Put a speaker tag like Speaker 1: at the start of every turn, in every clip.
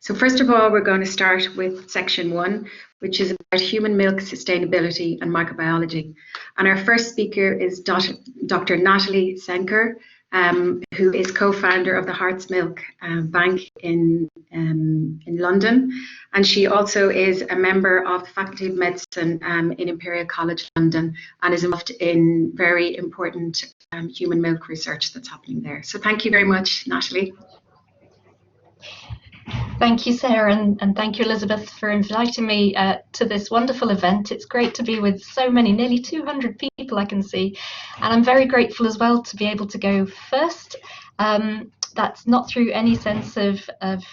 Speaker 1: So first of all, we're going to start with Section 1, which is about human milk sustainability and microbiology. And our first speaker is Dr. Natalie Senker, who is co-founder of the Heart's Milk Bank in London. And she also is a member of the Faculty of Medicine in Imperial College London and is involved in very important human milk research that's happening there. So thank you very much, Natalie.
Speaker 2: Thank you, Sarah, and thank you, Elizabeth, for inviting me to this wonderful event. It's great to be with so many, nearly 200 people I can see, and I'm very grateful as well to be able to go first. That's not through any sense of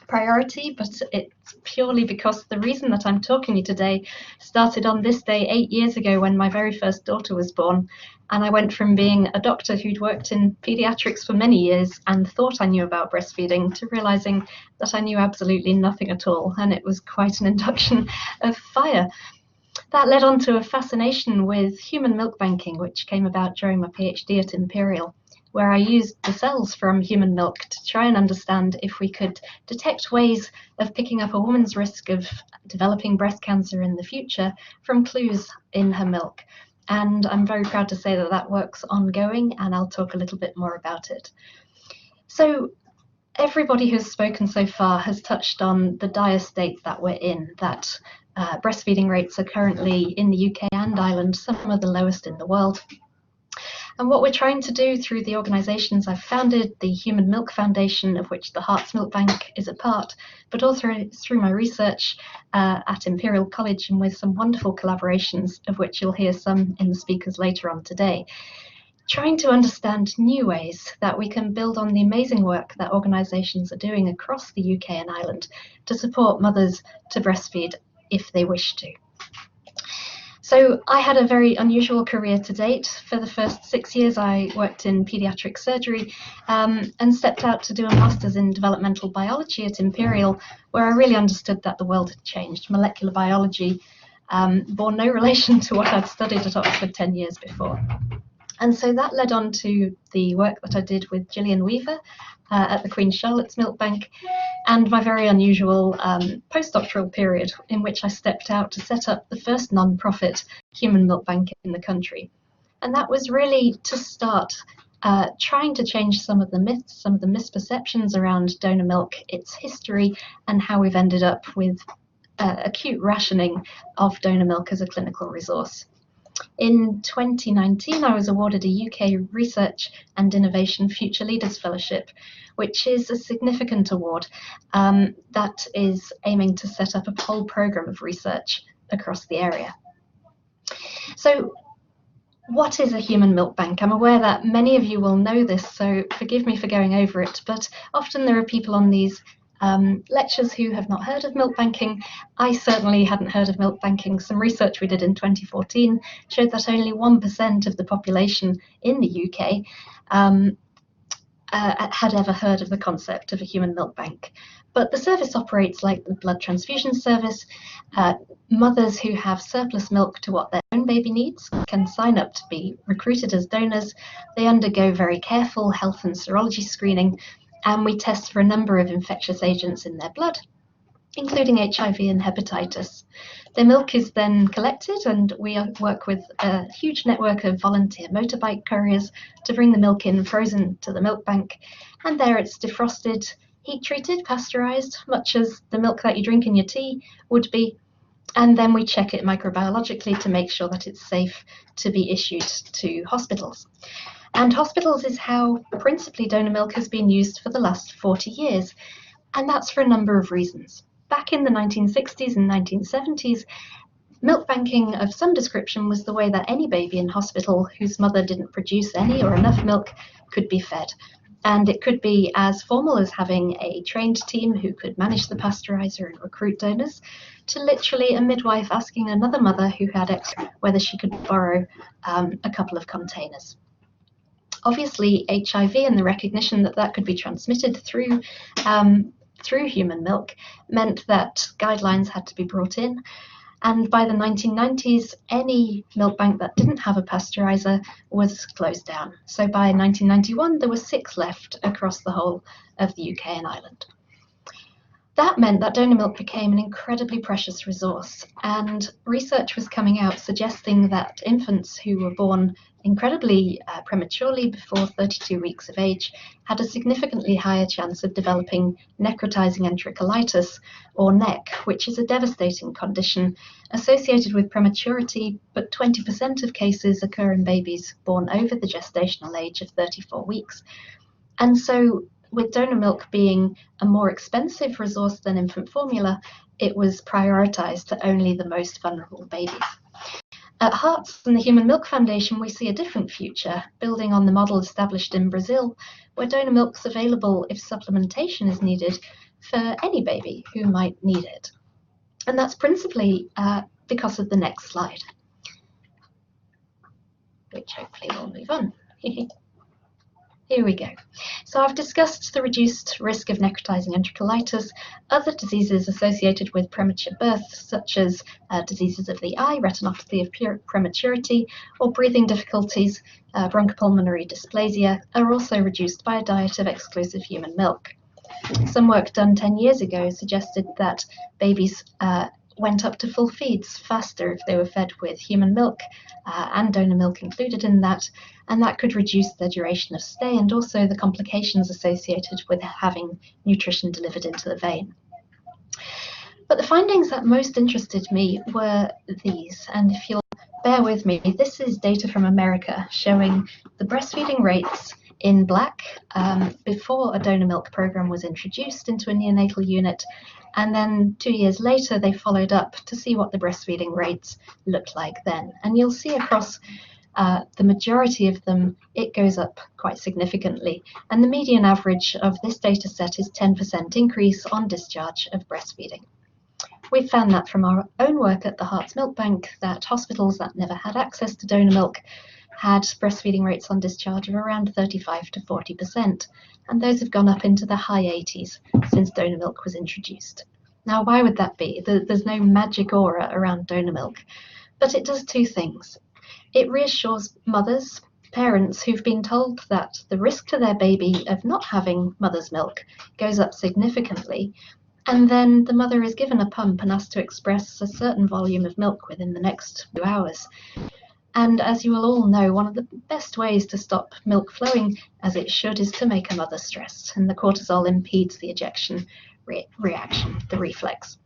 Speaker 2: priority, but it's purely because the reason that I'm talking to you today started on this day 8 years ago when my very first daughter was born. And I went from being a doctor who'd worked in pediatrics for many years and thought I knew about breastfeeding to realizing that I knew absolutely nothing at all. And it was quite an induction of fire. That led on to a fascination with human milk banking, which came about during my PhD at Imperial, where I used the cells from human milk to try and understand if we could detect ways of picking up a woman's risk of developing breast cancer in the future from clues in her milk. And I'm very proud to say that that work's ongoing, and I'll talk a little bit more about it. So everybody who's spoken so far has touched on the dire state that we're in, that breastfeeding rates are currently in the UK and Ireland some of the lowest in the world. And what we're trying to do through the organisations I've founded, the Human Milk Foundation, of which the Heart's Milk Bank is a part, but also through my research at Imperial College and with some wonderful collaborations, of which you'll hear some in the speakers later on today, trying to understand new ways that we can build on the amazing work that organisations are doing across the UK and Ireland to support mothers to breastfeed if they wish to. So I had a very unusual career to date. For the first 6 years, I worked in paediatric surgery and stepped out to do a master's in developmental biology at Imperial, where I really understood that the world had changed. Molecular biology bore no relation to what I'd studied at Oxford 10 years before. And so that led on to the work that I did with Gillian Weaver at the Queen Charlotte's Milk Bank, and my very unusual postdoctoral period in which I stepped out to set up the first non-profit human milk bank in the country. And that was really to start trying to change some of the myths, some of the misperceptions around donor milk, its history, and how we've ended up with acute rationing of donor milk as a clinical resource. In 2019, I was awarded a UK Research and Innovation Future Leaders Fellowship, which is a significant award that is aiming to set up a whole programme of research across the area. So what is a human milk bank? I'm aware that many of you will know this, so forgive me for going over it, but often there are people on these lectures who have not heard of milk banking. I certainly hadn't heard of milk banking. Some research we did in 2014 showed that only 1% of the population in the UK had ever heard of the concept of a human milk bank. But the service operates like the blood transfusion service. Mothers who have surplus milk to what their own baby needs can sign up to be recruited as donors. They undergo very careful health and serology screening, and we test for a number of infectious agents in their blood, including HIV and hepatitis. Their milk is then collected, and we work with a huge network of volunteer motorbike couriers to bring the milk in frozen to the milk bank. And there it's defrosted, heat treated, pasteurized, much as the milk that you drink in your tea would be. And then we check it microbiologically to make sure that it's safe to be issued to hospitals. And hospitals is how principally donor milk has been used for the last 40 years. And that's for a number of reasons. Back in the 1960s and 1970s, milk banking of some description was the way that any baby in hospital whose mother didn't produce any or enough milk could be fed. And it could be as formal as having a trained team who could manage the pasteurizer and recruit donors, to literally a midwife asking another mother who had extra whether she could borrow a couple of containers. Obviously, HIV and the recognition that that could be transmitted through human milk meant that guidelines had to be brought in. And by the 1990s, any milk bank that didn't have a pasteurizer was closed down. So by 1991, there were 6 left across the whole of the UK and Ireland. That meant that donor milk became an incredibly precious resource, and research was coming out suggesting that infants who were born incredibly prematurely before 32 weeks of age had a significantly higher chance of developing necrotizing enterocolitis, or NEC, which is a devastating condition associated with prematurity, but 20% of cases occur in babies born over the gestational age of 34 weeks. And so, with donor milk being a more expensive resource than infant formula, it was prioritized to only the most vulnerable babies. At Hearts and the Human Milk Foundation, we see a different future, building on the model established in Brazil, where donor milk is available if supplementation is needed for any baby who might need it. And that's principally because of the next slide, which hopefully will move on. Here we go. So I've discussed the reduced risk of necrotizing enterocolitis, other diseases associated with premature birth, such as diseases of the eye, retinopathy of prematurity, or breathing difficulties, bronchopulmonary dysplasia, are also reduced by a diet of exclusive human milk. Some work done 10 years ago suggested that babies went up to full feeds faster if they were fed with human milk and donor milk included in that, and that could reduce their duration of stay and also the complications associated with having nutrition delivered into the vein. But the findings that most interested me were these, and if you'll bear with me, this is data from America showing the breastfeeding rates in black before a donor milk program was introduced into a neonatal unit, and then 2 years later they followed up to see what the breastfeeding rates looked like then. And you'll see across the majority of them, it goes up quite significantly. And the median average of this data set is 10% increase on discharge of breastfeeding. We found that from our own work at the Hearts Milk Bank that hospitals that never had access to donor milk had breastfeeding rates on discharge of around 35 to 40%, and those have gone up into the high 80s since donor milk was introduced. Now, why would that be? There's no magic aura around donor milk, but it does two things. It reassures mothers, parents who've been told that the risk to their baby of not having mother's milk goes up significantly, and then the mother is given a pump and asked to express a certain volume of milk within the next few hours. And as you will all know, one of the best ways to stop milk flowing as it should is to make a mother stressed, and the cortisol impedes the ejection reaction, the reflex.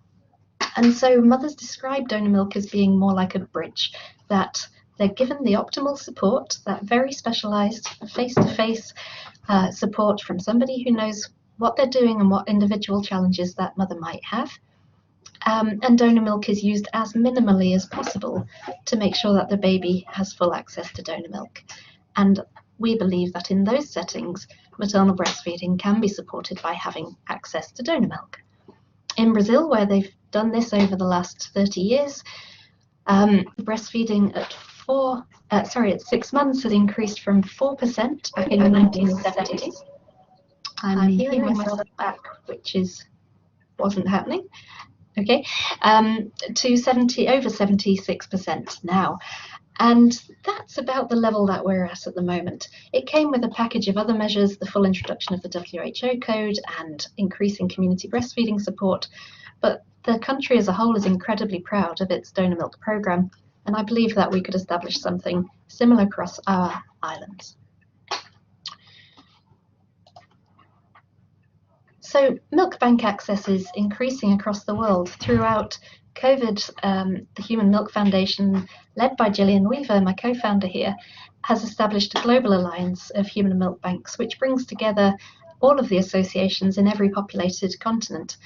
Speaker 2: And so mothers describe donor milk as being more like a bridge, that they're given the optimal support, that very specialized face-to-face support from somebody who knows what they're doing and what individual challenges that mother might have. And donor milk is used as minimally as possible to make sure that the baby has full access to donor milk. And we believe that in those settings, maternal breastfeeding can be supported by having access to donor milk. In Brazil, where they've done this over the last 30 years, breastfeeding at 6 months has increased from 4% back in the 1970s. I'm hearing myself back, which wasn't happening. Okay, to over 76% now. And that's about the level that we're at the moment. It came with a package of other measures, the full introduction of the WHO code and increasing community breastfeeding support. But the country as a whole is incredibly proud of its donor milk program, and I believe that we could establish something similar across our islands. So milk bank access is increasing across the world. Throughout COVID, the Human Milk Foundation, led by Gillian Weaver, my co-founder here, has established a global alliance of human milk banks, which brings together all of the associations in every populated continent.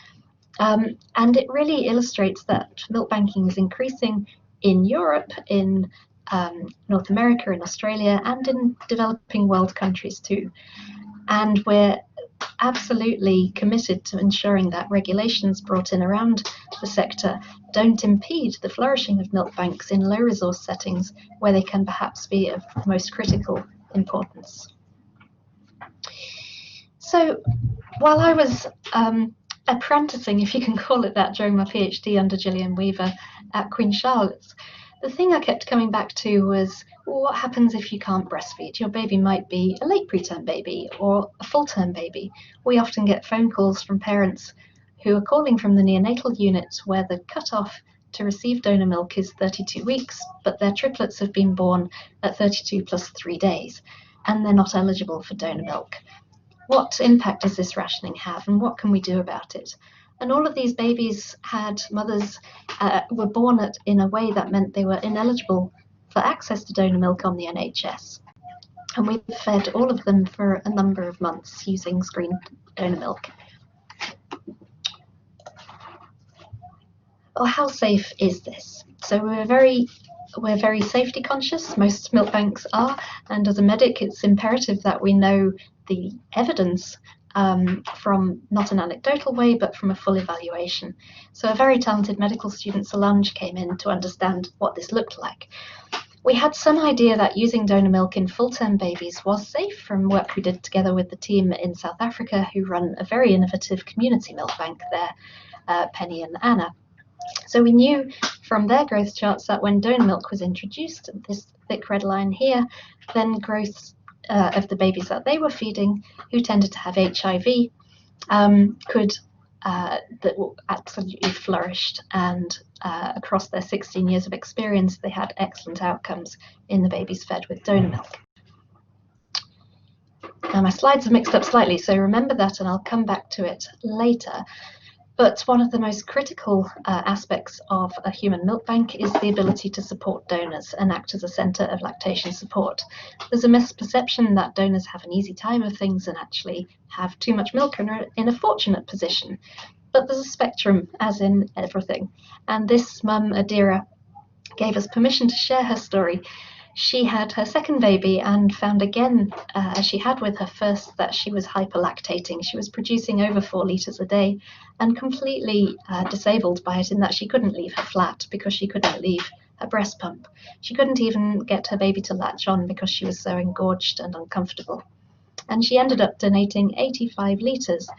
Speaker 2: And it really illustrates that milk banking is increasing in Europe, in North America, in Australia, and in developing world countries too. And we're absolutely committed to ensuring that regulations brought in around the sector don't impede the flourishing of milk banks in low resource settings where they can perhaps be of most critical importance. So while I was apprenticing, if you can call it that, during my PhD under Gillian Weaver at Queen Charlotte's, the thing I kept coming back to was, well, what happens if you can't breastfeed? Your baby might be a late preterm baby or a full-term baby. We often get phone calls from parents who are calling from the neonatal unit where the cutoff to receive donor milk is 32 weeks, but their triplets have been born at 32 plus 3 days, and they're not eligible for donor milk. What impact does this rationing have, and what can we do about it? And all of these babies had mothers, were born in a way that meant they were ineligible for access to donor milk on the NHS. And we fed all of them for a number of months using screened donor milk. Well, how safe is this? So we're very safety conscious. Most milk banks are, and as a medic, it's imperative that we know the evidence from not an anecdotal way, but from a full evaluation. So a very talented medical student, Solange, came in to understand what this looked like. We had some idea that using donor milk in full-term babies was safe from work we did together with the team in South Africa, who run a very innovative community milk bank there, Penny and Anna. So we knew from their growth charts that when donor milk was introduced, this thick red line here, then growth of the babies that they were feeding, who tended to have HIV, that absolutely flourished, and across their 16 years of experience, they had excellent outcomes in the babies fed with donor milk. Now my slides are mixed up slightly, so remember that and I'll come back to it later. But one of the most critical aspects of a human milk bank is the ability to support donors and act as a centre of lactation support. There's a misperception that donors have an easy time of things and actually have too much milk and are in a fortunate position. But there's a spectrum, as in everything. And this mum, Adira, gave us permission to share her story. She had her second baby and found again, as she had with her first, that she was hyperlactating. She was producing over 4 litres a day and completely disabled by it, in that she couldn't leave her flat because she couldn't leave her breast pump. She couldn't even get her baby to latch on because she was so engorged and uncomfortable. And she ended up donating 85 litres,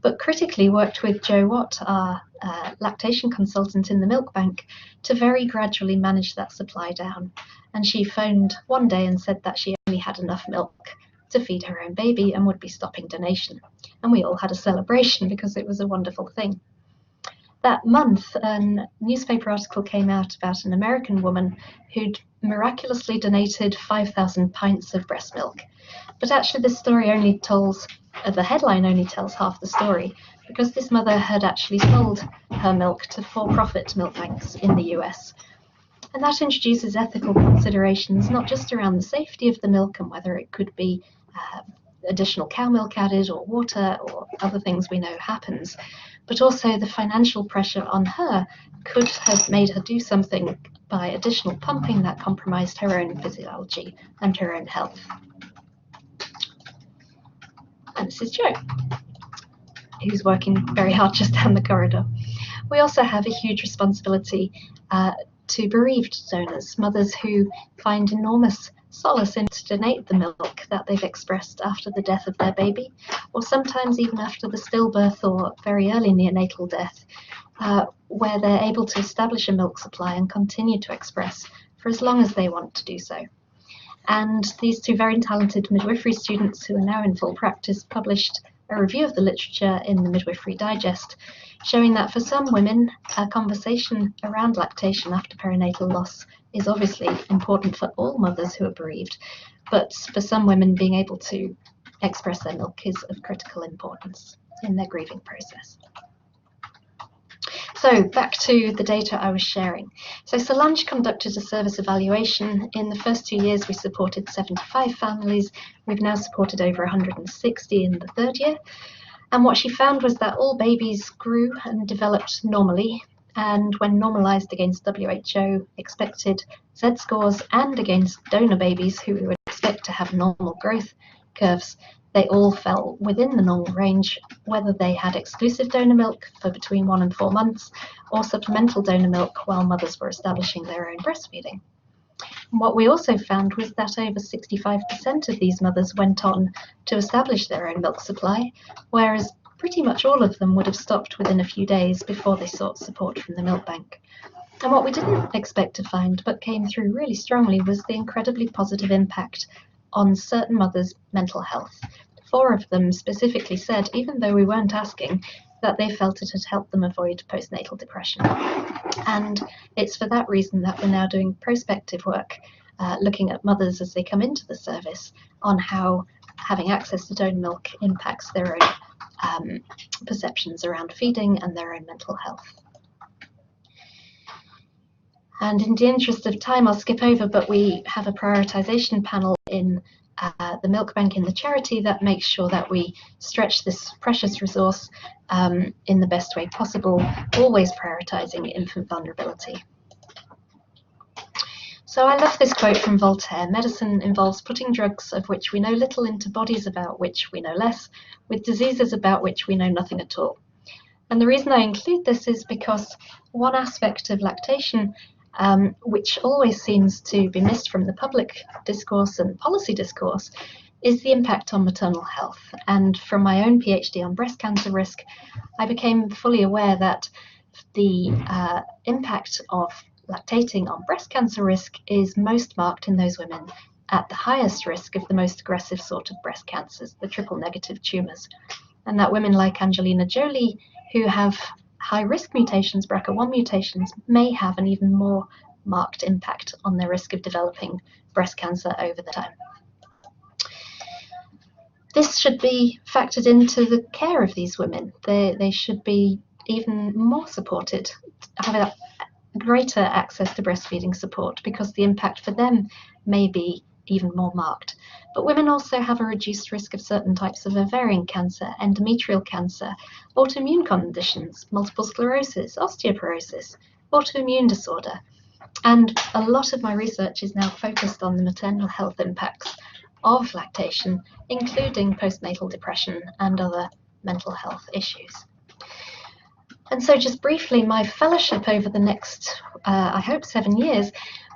Speaker 2: but critically worked with Jo Watt, our lactation consultant in the milk bank, to very gradually manage that supply down. And she phoned one day and said that she only had enough milk to feed her own baby and would be stopping donation. And we all had a celebration because it was a wonderful thing. That month, a newspaper article came out about an American woman who'd miraculously donated 5,000 pints of breast milk. But actually this story only tells, the headline only tells half the story, because this mother had actually sold her milk to for-profit milk banks in the US. And that introduces ethical considerations, not just around the safety of the milk and whether it could be additional cow milk added or water or other things we know happens, but also the financial pressure on her could have made her do something by additional pumping that compromised her own physiology and her own health. And this is Jo, who's working very hard just down the corridor. We also have a huge responsibility to bereaved donors, mothers who find enormous solace in to donate the milk that they've expressed after the death of their baby, or sometimes even after the stillbirth or very early neonatal death, where they're able to establish a milk supply and continue to express for as long as they want to do so. And these two very talented midwifery students, who are now in full practice, published a review of the literature in the Midwifery Digest, showing that for some women, a conversation around lactation after perinatal loss is obviously important for all mothers who are bereaved, but for some women, being able to express their milk is of critical importance in their grieving process. So back to the data I was sharing. So Solange conducted a service evaluation. In the first 2 years, we supported 75 families. We've now supported over 160 in the third year. And what she found was that all babies grew and developed normally. And when normalized against WHO expected Z-scores and against donor babies who we would expect to have normal growth curves, they all fell within the normal range, whether they had exclusive donor milk for between 1 and 4 months or supplemental donor milk while mothers were establishing their own breastfeeding. And what we also found was that over 65% of these mothers went on to establish their own milk supply, whereas pretty much all of them would have stopped within a few days before they sought support from the milk bank. And what we didn't expect to find, but came through really strongly, was the incredibly positive impact on certain mothers' mental health. 4 of them specifically said, even though we weren't asking, that they felt it had helped them avoid postnatal depression. And it's for that reason that we're now doing prospective work, looking at mothers as they come into the service on how having access to donor milk impacts their own perceptions around feeding and their own mental health. And in the interest of time, I'll skip over, but we have a prioritisation panel in the milk bank in the charity that makes sure that we stretch this precious resource in the best way possible, always prioritising infant vulnerability. So I love this quote from Voltaire: "Medicine involves putting drugs of which we know little into bodies about which we know less, with diseases about which we know nothing at all." And the reason I include this is because one aspect of lactation, which always seems to be missed from the public discourse and policy discourse, is the impact on maternal health. And from my own PhD on breast cancer risk, I became fully aware that the impact of lactating on breast cancer risk is most marked in those women at the highest risk of the most aggressive sort of breast cancers, the triple negative tumours. And that women like Angelina Jolie, who have high risk mutations, BRCA1 mutations, may have an even more marked impact on their risk of developing breast cancer over the time. This should be factored into the care of these women. They should be even more supported, have a greater access to breastfeeding support, because the impact for them may be even more marked. But women also have a reduced risk of certain types of ovarian cancer, endometrial cancer, autoimmune conditions, multiple sclerosis, osteoporosis, autoimmune disorder. And a lot of my research is now focused on the maternal health impacts of lactation, including postnatal depression and other mental health issues. And so just briefly, my fellowship over the next, I hope, 7 years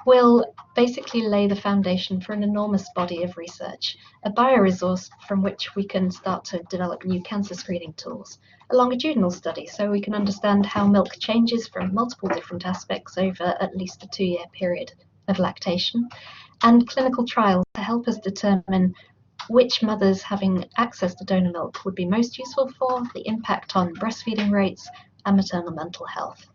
Speaker 2: will basically lay the foundation for an enormous body of research, a bioresource from which we can start to develop new cancer screening tools, a longitudinal study so we can understand how milk changes from multiple different aspects over at least a 2-year period of lactation, and clinical trials to help us determine which mothers having access to donor milk would be most useful for, the impact on breastfeeding rates, and maternal mental health.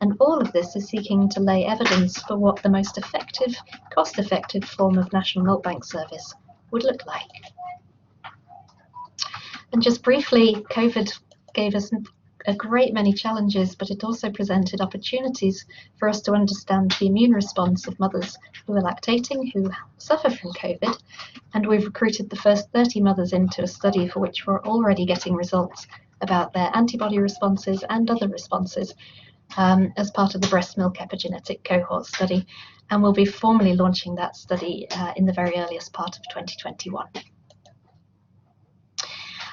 Speaker 2: And all of this is seeking to lay evidence for what the most effective, cost-effective form of national milk bank service would look like. And just briefly, COVID gave us a great many challenges, but it also presented opportunities for us to understand the immune response of mothers who are lactating, who suffer from COVID. And we've recruited the first 30 mothers into a study for which we're already getting results about their antibody responses and other responses as part of the breast milk epigenetic cohort study. And we'll be formally launching that study in the very earliest part of 2021.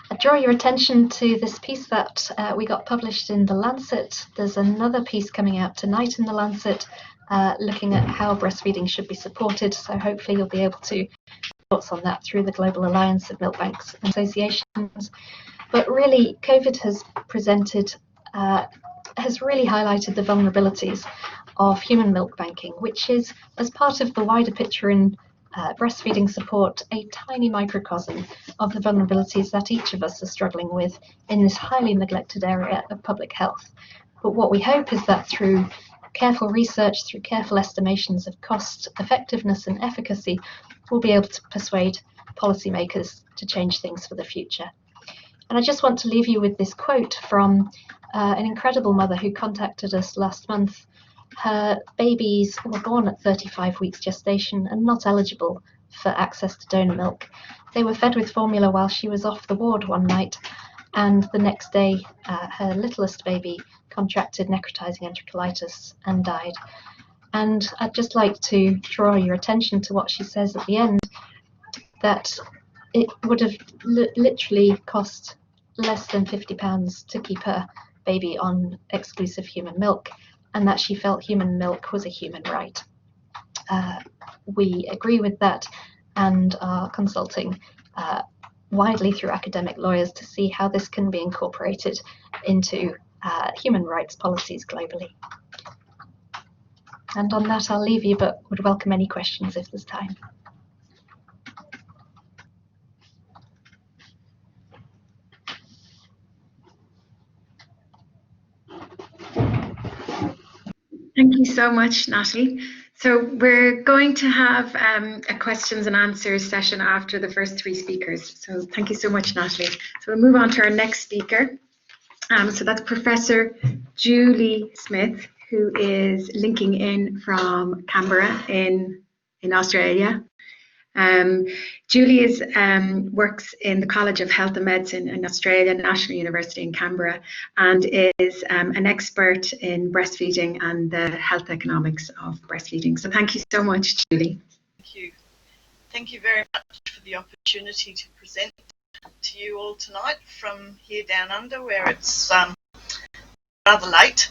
Speaker 2: I draw your attention to this piece that we got published in The Lancet. There's another piece coming out tonight in The Lancet looking at how breastfeeding should be supported. So hopefully you'll be able to thoughts on that through the Global Alliance of Milk Banks and Associations. But really, COVID has presented, has really highlighted the vulnerabilities of human milk banking, which is, as part of the wider picture in breastfeeding support, a tiny microcosm of the vulnerabilities that each of us are struggling with in this highly neglected area of public health. But what we hope is that through careful research, through careful estimations of cost, effectiveness and efficacy, we'll be able to persuade policymakers to change things for the future. And I just want to leave you with this quote from an incredible mother who contacted us last month. Her babies were born at 35 weeks gestation and not eligible for access to donor milk. They were fed with formula while she was off the ward one night, and the next day her littlest baby contracted necrotizing enterocolitis and died. And I'd just like to draw your attention to what she says at the end, that it would have literally cost less than £50 to keep her baby on exclusive human milk, and that she felt human milk was a human right. We agree with that and are consulting widely through academic lawyers to see how this can be incorporated into human rights policies globally. And on that, I'll leave you, but would welcome any questions if there's time.
Speaker 1: Thank you so much, Natalie. So we're going to have a questions and answers session after the first three speakers. So thank you so much, Natalie. So we'll move on to our next speaker. So that's Professor Julie Smith, who is linking in from Canberra in Australia. Julie works in the College of Health and Medicine in Australia, National University in Canberra, and is an expert in breastfeeding and the health economics of breastfeeding. So thank you so much, Julie.
Speaker 3: Thank you. Thank you very much for the opportunity to present to you all tonight from here down under, where it's rather late.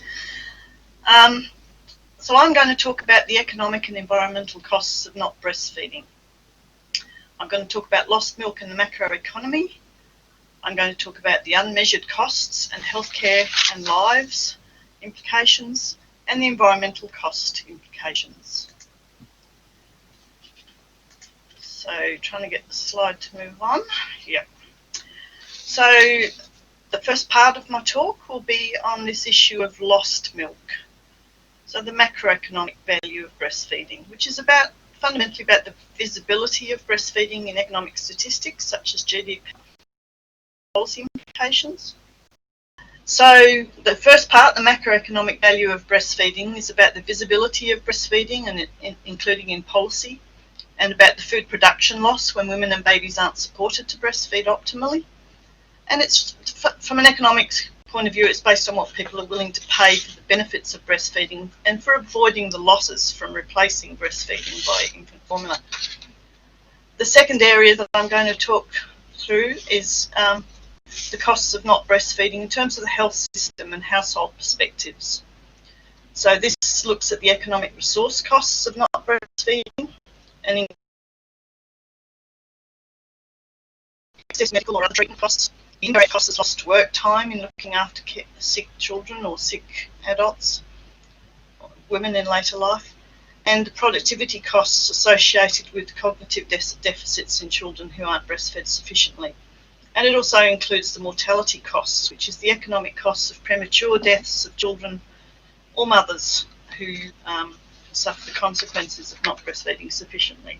Speaker 3: So I'm going to talk about the economic and environmental costs of not breastfeeding. I'm going to talk about lost milk and the macroeconomy. I'm going to talk about the unmeasured costs and healthcare and lives implications and the environmental cost implications. So trying to get the slide to move on. Yeah. So the first part of my talk will be on this issue of lost milk. So the macroeconomic value of breastfeeding, which is fundamentally about the visibility of breastfeeding in economic statistics such as GDP policy implications. So the first part, the macroeconomic value of breastfeeding, is about the visibility of breastfeeding, and including in policy, and about the food production loss when women and babies aren't supported to breastfeed optimally. And it's, from an economics point of view, it's based on what people are willing to pay for the benefits of breastfeeding and for avoiding the losses from replacing breastfeeding by infant formula. The second area that I'm going to talk through is the costs of not breastfeeding in terms of the health system and household perspectives. So this looks at the economic resource costs of not breastfeeding and excess medical or other treatment costs, indirect costs as lost work time in looking after sick children or sick adults, or women in later life, and productivity costs associated with cognitive deficits in children who aren't breastfed sufficiently. And it also includes the mortality costs, which is the economic costs of premature deaths of children or mothers who suffer the consequences of not breastfeeding sufficiently.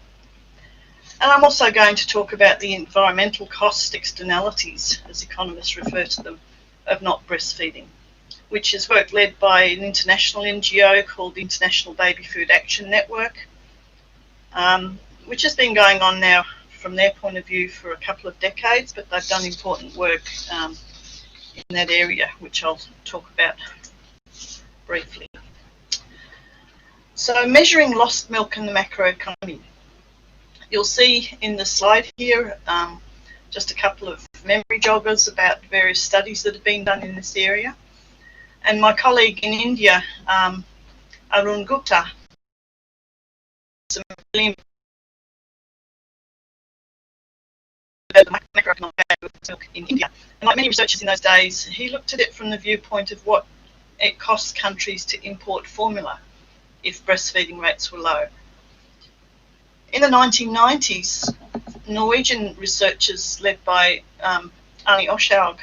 Speaker 3: And I'm also going to talk about the environmental cost externalities, as economists refer to them, of not breastfeeding, which is work led by an international NGO called the International Baby Food Action Network, which has been going on now from their point of view for a couple of decades, but they've done important work in that area, which I'll talk about briefly. So measuring lost milk and the macroeconomy. You'll see in the slide here just a couple of memory joggers about various studies that have been done in this area. And my colleague in India, Arun Gupta, some really macroeconomic value of milk in India. And like many researchers in those days, he looked at it from the viewpoint of what it costs countries to import formula if breastfeeding rates were low. In the 1990s, Norwegian researchers led by Arne Oshaug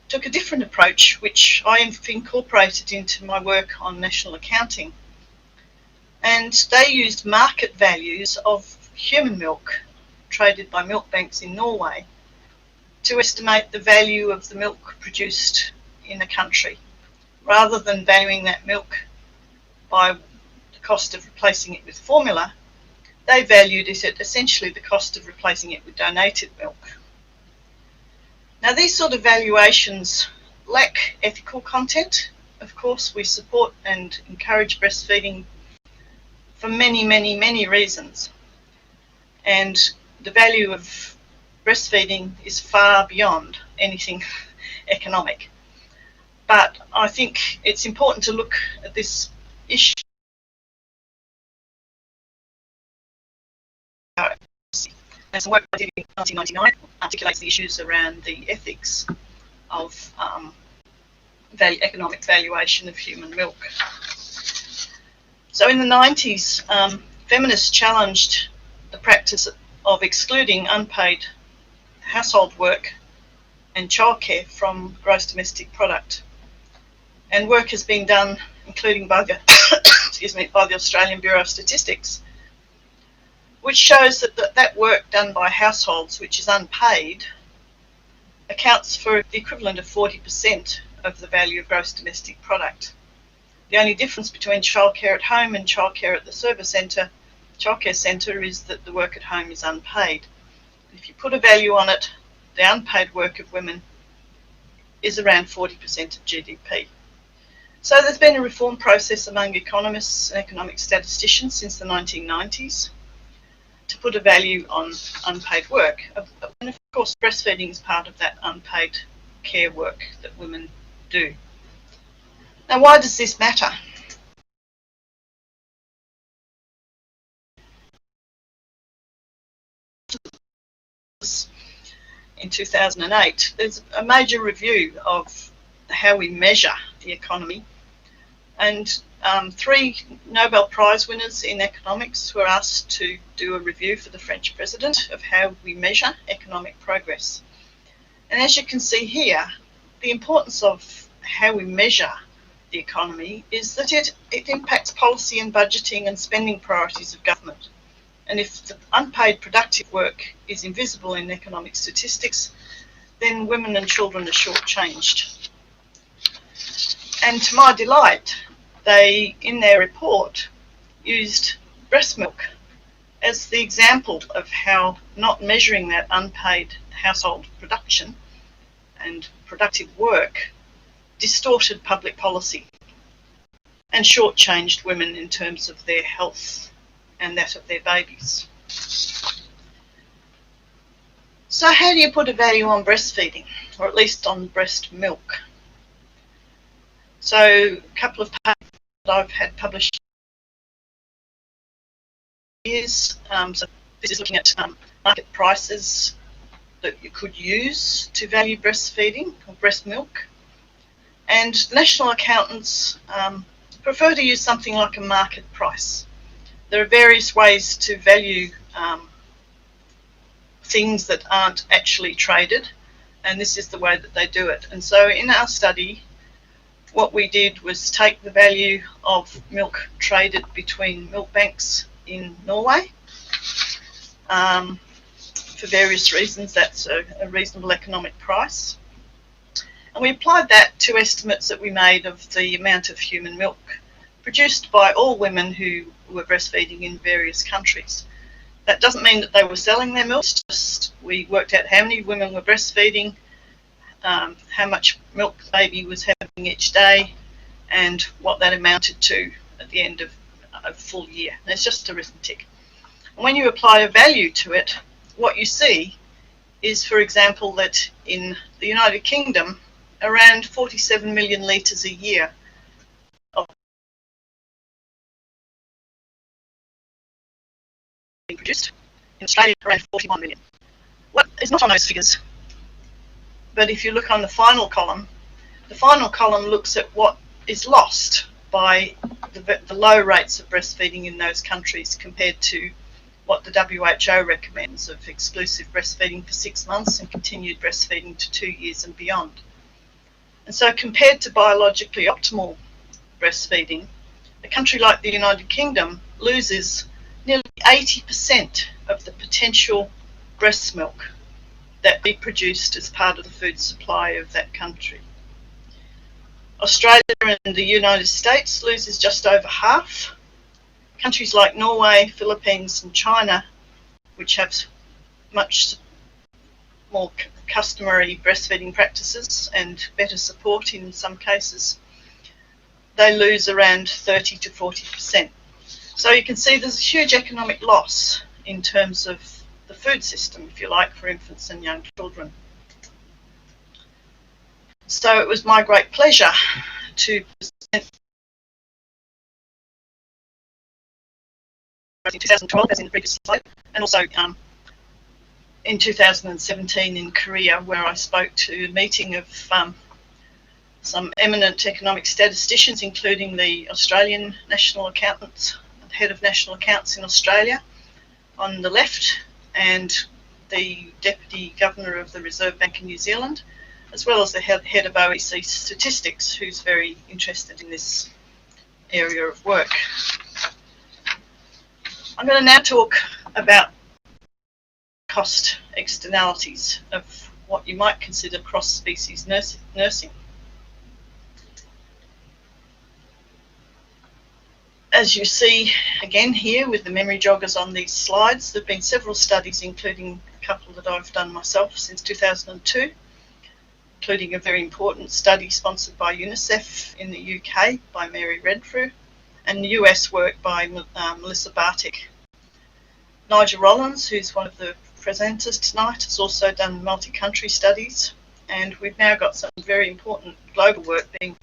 Speaker 3: took a different approach, which I have incorporated into my work on national accounting. And they used market values of human milk traded by milk banks in Norway to estimate the value of the milk produced in a country, rather than valuing that milk by the cost of replacing it with formula. They valued it at essentially the cost of replacing it with donated milk. Now, these sort of valuations lack ethical content. Of course, we support and encourage breastfeeding for many, many, many reasons. And the value of breastfeeding is far beyond anything economic. But I think it's important to look at this issue. And some work I did in 1999 articulates the issues around the ethics of economic valuation of human milk. So in the 90s, feminists challenged the practice of excluding unpaid household work and childcare from gross domestic product. And work has been done, including by the by the Australian Bureau of Statistics, which shows that work done by households, which is unpaid, accounts for the equivalent of 40% of the value of gross domestic product. The only difference between childcare at home and childcare at the childcare centre is that the work at home is unpaid. If you put a value on it, the unpaid work of women is around 40% of GDP. So there's been a reform process among economists and economic statisticians since the 1990s to put a value on unpaid work. And of course, breastfeeding is part of that unpaid care work that women do. Now, why does this matter? In 2008, there's a major review of how we measure the economy, and 3 Nobel Prize winners in economics were asked to do a review for the French president of how we measure economic progress. And as you can see here, the importance of how we measure the economy is that it impacts policy and budgeting and spending priorities of government. And if the unpaid productive work is invisible in economic statistics, then women and children are shortchanged. And to my delight, they, in their report, used breast milk as the example of how not measuring that unpaid household production and productive work distorted public policy and shortchanged women in terms of their health and that of their babies. So how do you put a value on breastfeeding, or at least on breast milk? So a couple of papers that I've had published years. So this is looking at market prices that you could use to value breastfeeding or breast milk. And national accountants prefer to use something like a market price. There are various ways to value things that aren't actually traded, and this is the way that they do it. And so in our study, what we did was take the value of milk traded between milk banks in Norway. For various reasons, that's a reasonable economic price. And we applied that to estimates that we made of the amount of human milk produced by all women who were breastfeeding in various countries. That doesn't mean that they were selling their milk, it's just we worked out how many women were breastfeeding, how much milk the baby was having each day, and what that amounted to at the end of a full year. And it's just arithmetic. And when you apply a value to it, what you see is, for example, that in the United Kingdom, around 47 million litres a year of being produced. In Australia, around 41 million. Well, it's not on those figures, but if you look on the final column looks at what is lost by the low rates of breastfeeding in those countries compared to what the WHO recommends of exclusive breastfeeding for 6 months and continued breastfeeding to 2 years and beyond. And so compared to biologically optimal breastfeeding, a country like the United Kingdom loses nearly 80% of the potential breast milk that be produced as part of the food supply of that country. Australia and the United States loses just over half. Countries like Norway, Philippines and China, which have much more customary breastfeeding practices and better support in some cases, they lose around 30 to 40%. So you can see there's a huge economic loss in terms of the food system, if you like, for infants and young children. So it was my great pleasure to present in 2012, as in the previous slide, and also in 2017 in Korea, where I spoke to a meeting of some eminent economic statisticians, including the Australian National Accountant, the head of National Accounts in Australia on the left, and the Deputy Governor of the Reserve Bank in New Zealand, as well as the head of OEC Statistics, who's very interested in this area of work. I'm going to now talk about cost externalities of what you might consider cross-species nursing. As you see again here with the memory joggers on these slides, there have been several studies, including a couple that I've done myself since 2002, including a very important study sponsored by UNICEF in the UK by Mary Renfrew, and US work by Melissa Bartik. Nigel Rollins, who's one of the presenters tonight, has also done multi-country studies, and we've now got some very important global work being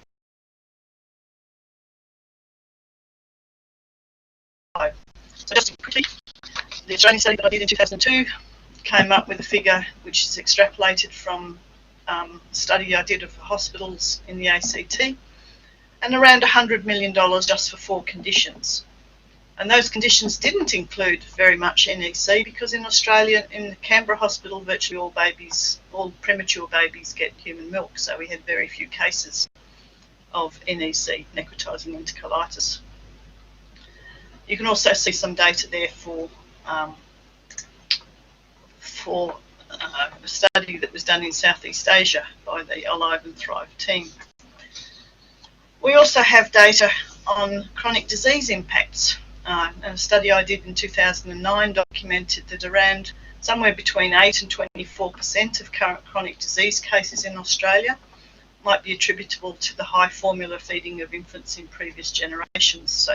Speaker 3: So just quickly, the Australian study that I did in 2002 came up with a figure which is extrapolated from a study I did of hospitals in the ACT, and around $100 million just for 4 conditions. And those conditions didn't include very much NEC, because in Australia, in the Canberra hospital, virtually all premature babies get human milk, so we had very few cases of NEC, necrotizing enterocolitis. You can also see some data there for a study that was done in Southeast Asia by the Alive and Thrive team. We also have data on chronic disease impacts. A study I did in 2009 documented that around somewhere between 8 and 24% of current chronic disease cases in Australia might be attributable to the high formula feeding of infants in previous generations. So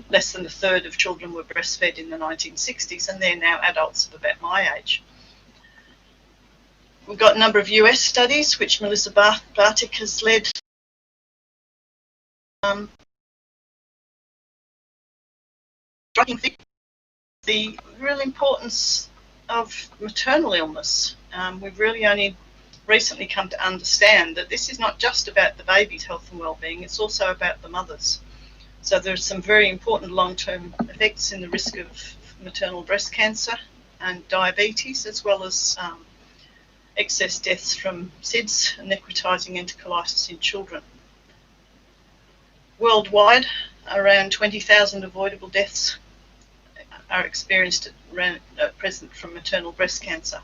Speaker 3: less than a third of children were breastfed in the 1960s, and they're now adults of about my age. We've got a number of US studies which Melissa Bartik has led. The real importance of maternal illness. We've really only recently come to understand that this is not just about the baby's health and well-being, it's also about the mothers. So there's some very important long-term effects in the risk of maternal breast cancer and diabetes, as well as excess deaths from SIDS and necrotizing enterocolitis in children. Worldwide, around 20,000 avoidable deaths are experienced at present from maternal breast cancer.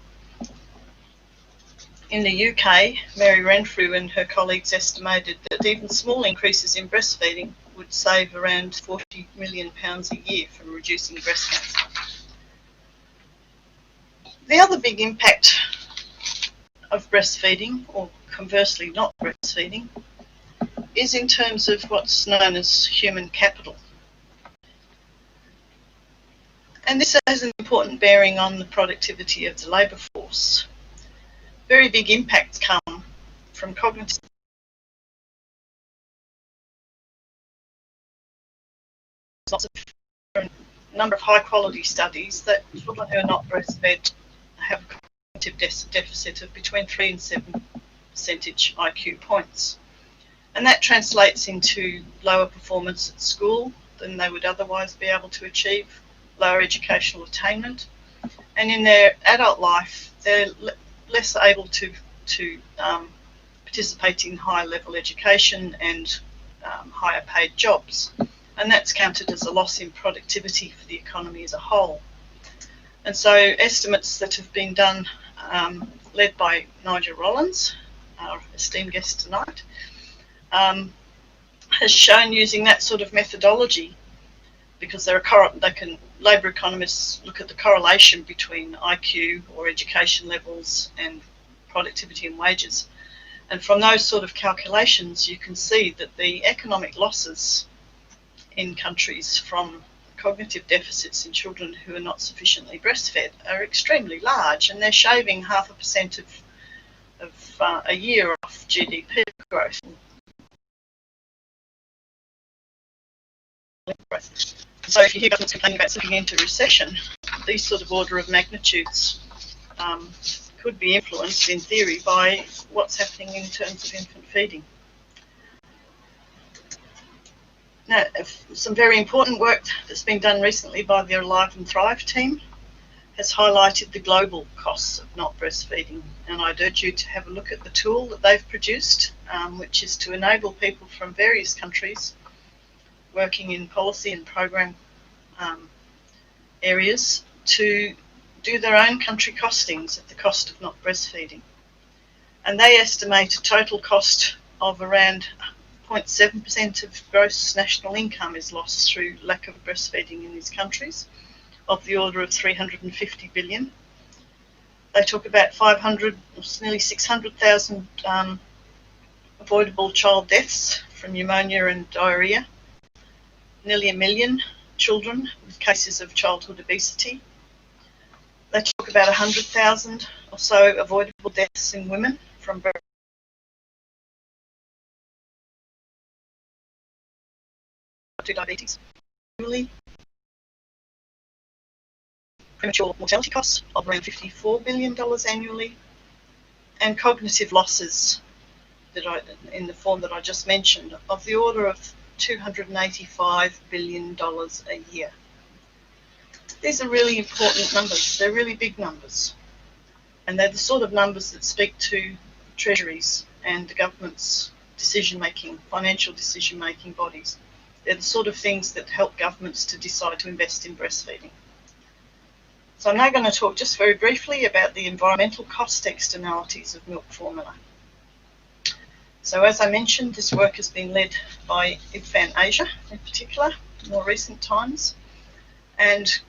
Speaker 3: In the UK, Mary Renfrew and her colleagues estimated that even small increases in breastfeeding would save around £40 million a year from reducing breast cancer. The other big impact of breastfeeding, or conversely not breastfeeding, is in terms of what's known as human capital. And this has an important bearing on the productivity of the labour force. Very big impacts come from cognitive a number of high quality studies that children who are not breastfed have a cognitive deficit of between 3 and 7 percentage IQ points. And that translates into lower performance at school than they would otherwise be able to achieve, lower educational attainment, and in their adult life they're less able to participate in high level education and higher paid jobs, and that's counted as a loss in productivity for the economy as a whole. And so estimates that have been done, led by Nigel Rollins, our esteemed guest tonight, has shown using that sort of methodology, because labour economists look at the correlation between IQ or education levels and productivity and wages. And from those sort of calculations, you can see that the economic losses in countries from cognitive deficits in children who are not sufficiently breastfed are extremely large, and they're shaving 0.5% of a year off GDP growth. So if you hear governments complaining about slipping into recession, these sort of order of magnitudes could be influenced in theory by what's happening in terms of infant feeding. Now, some very important work that's been done recently by the Alive and Thrive team has highlighted the global costs of not breastfeeding, and I'd urge you to have a look at the tool that they've produced, which is to enable people from various countries working in policy and program areas to do their own country costings at the cost of not breastfeeding. And they estimate a total cost of around 0.7% of gross national income is lost through lack of breastfeeding in these countries, of the order of 350 billion. They talk about 500, nearly 600,000 avoidable child deaths from pneumonia and diarrhoea, nearly 1 million children with cases of childhood obesity. They talk about 100,000 or so avoidable deaths in women from diabetes. Premature mortality costs of around $54 billion annually, and cognitive losses in the form that I just mentioned of the order of $285 billion a year. These are really important numbers. They're really big numbers. And they're the sort of numbers that speak to treasuries and the government's decision-making, financial decision-making bodies. They're the sort of things that help governments to decide to invest in breastfeeding. So I'm now going to talk just very briefly about the environmental cost externalities of milk formula. So as I mentioned, this work has been led by IFAN Asia in particular, in more recent times, and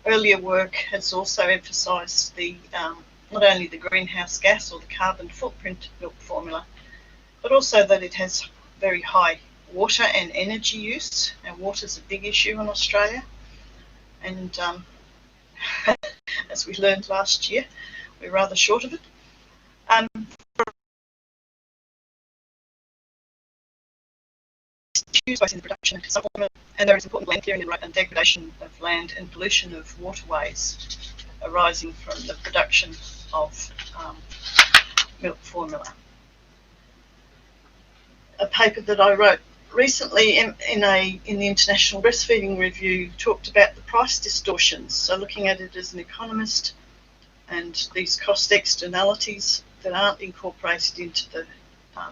Speaker 3: earlier work has also emphasised the not only the greenhouse gas or the carbon footprint of milk formula, but also that it has very high water and energy use. And water is a big issue in Australia, and as we learned last year, we're rather short of it. Used both in the production and consumption, and there is important land clearing and degradation of land and pollution of waterways arising from the production of milk formula. A paper that I wrote recently in the International Breastfeeding Review talked about the price distortions. So looking at it as an economist, and these cost externalities that aren't incorporated into the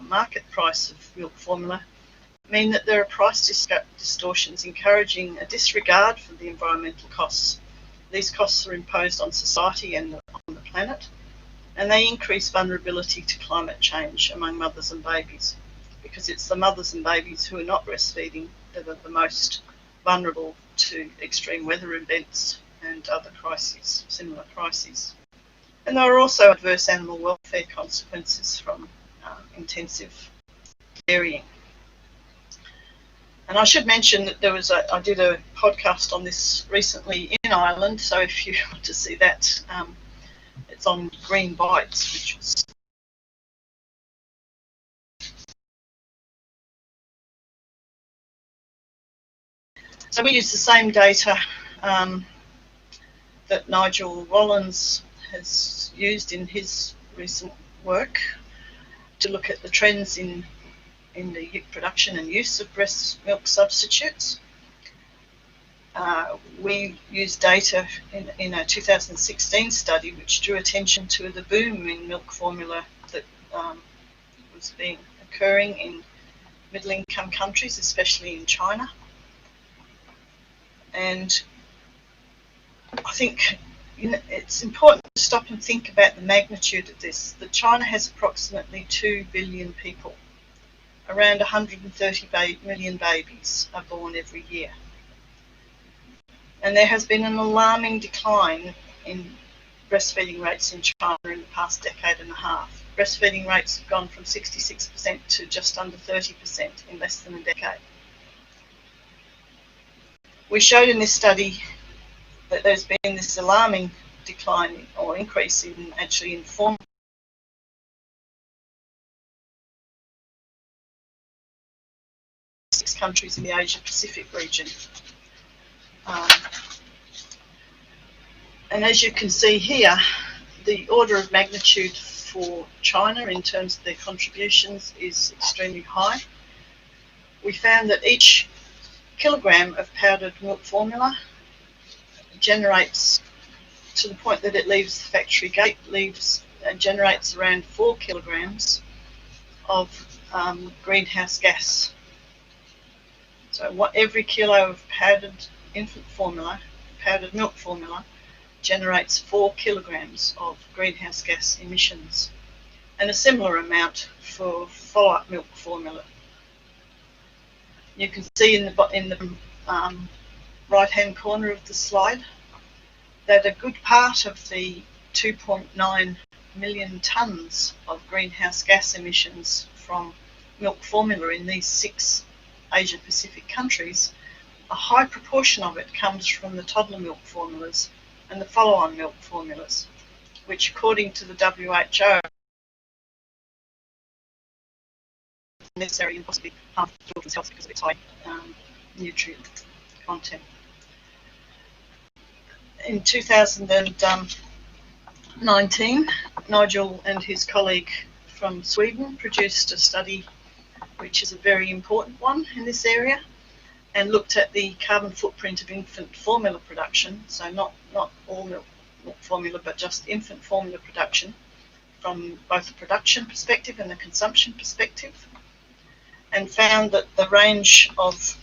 Speaker 3: market price of milk formula mean that there are price distortions encouraging a disregard for the environmental costs. These costs are imposed on society and on the planet, and they increase vulnerability to climate change among mothers and babies, because it's the mothers and babies who are not breastfeeding that are the most vulnerable to extreme weather events and other crises, similar crises. And there are also adverse animal welfare consequences from intensive dairying. And I should mention that I did a podcast on this recently in Ireland, so if you want to see that, it's on Green Bites, which was so we use the same data that Nigel Rollins has used in his recent work to look at the trends in the production and use of breast milk substitutes. We used data in a 2016 study which drew attention to the boom in milk formula that was occurring in middle-income countries, especially in China. And I think it's important to stop and think about the magnitude of this. That China has approximately 2 billion people. Around 130 million babies are born every year. And there has been an alarming decline in breastfeeding rates in China in the past decade and a half. Breastfeeding rates have gone from 66% to just under 30% in less than a decade. We showed in this study that there's been this alarming decline or increase in formula countries in the Asia Pacific region. And as you can see here, the order of magnitude for China in terms of their contributions is extremely high. We found that each kilogram of powdered milk formula generates, to the point that it leaves the factory gate, generates around 4 kilograms of greenhouse gas. So every kilo of powdered infant formula, powdered milk formula, generates 4 kilograms of greenhouse gas emissions, and a similar amount for follow-up milk formula. You can see in the right-hand corner of the slide that a good part of the 2.9 million tonnes of greenhouse gas emissions from milk formula in these 6 Asia Pacific countries, a high proportion of it comes from the toddler milk formulas and the follow-on milk formulas, which according to the WHO necessary and possibly harmful to children's health because of its high nutrient content. In 2019, Nigel and his colleague from Sweden produced a study which is a very important one in this area, and looked at the carbon footprint of infant formula production, so not all milk formula, but just infant formula production from both the production perspective and the consumption perspective, and found that the range of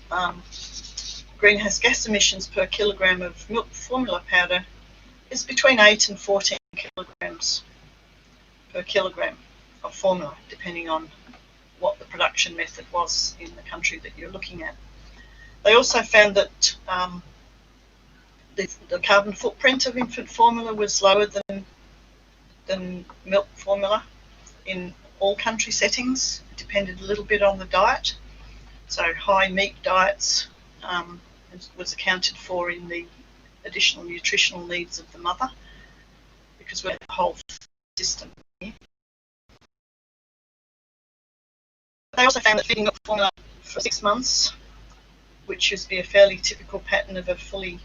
Speaker 3: greenhouse gas emissions per kilogram of milk formula powder is between 8 and 14 kilograms per kilogram of formula, depending on what the production method was in the country that you're looking at. They also found that the carbon footprint of infant formula was lower than milk formula in all country settings. It depended a little bit on the diet. So high meat diets was accounted for in the additional nutritional needs of the mother, because we're the whole system here. They also found that feeding milk formula for 6 months, which would be a fairly typical pattern of a fully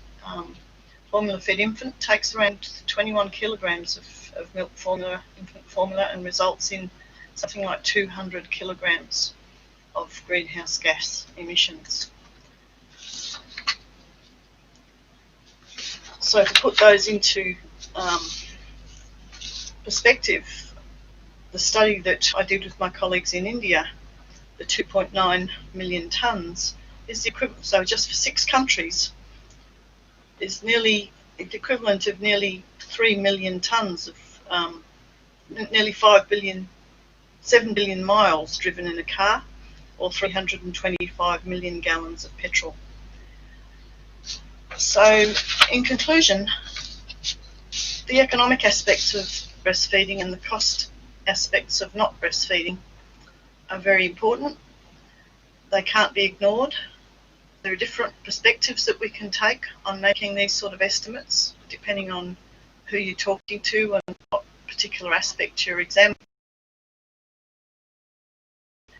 Speaker 3: formula-fed infant, takes around 21 kilograms of milk formula, infant formula, and results in something like 200 kilograms of greenhouse gas emissions. So to put those into perspective, the study that I did with my colleagues in India, the 2.9 million tonnes, is the equivalent, so just for 6 countries, is nearly the equivalent of nearly 3 million tonnes of nearly 7 billion miles driven in a car, or 325 million gallons of petrol. So, in conclusion, the economic aspects of breastfeeding and the cost aspects of not breastfeeding are very important. They can't be ignored. There are different perspectives that we can take on making these sort of estimates, depending on who you're talking to and what particular aspect you're examining.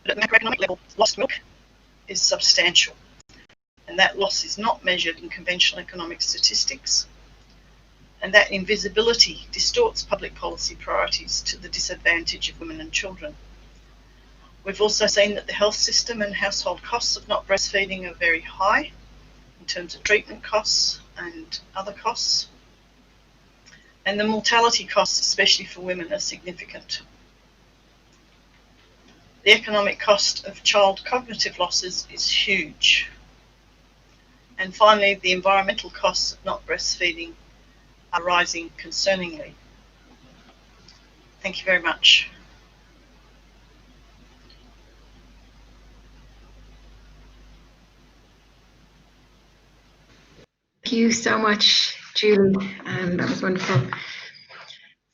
Speaker 3: But at the macroeconomic level, lost milk is substantial, and that loss is not measured in conventional economic statistics, and that invisibility distorts public policy priorities to the disadvantage of women and children. We've also seen that the health system and household costs of not breastfeeding are very high in terms of treatment costs and other costs, and the mortality costs, especially for women, are significant. The economic cost of child cognitive losses is huge. And finally, the environmental costs of not breastfeeding are rising concerningly. Thank you very much.
Speaker 1: Thank you so much, Julie. That was wonderful.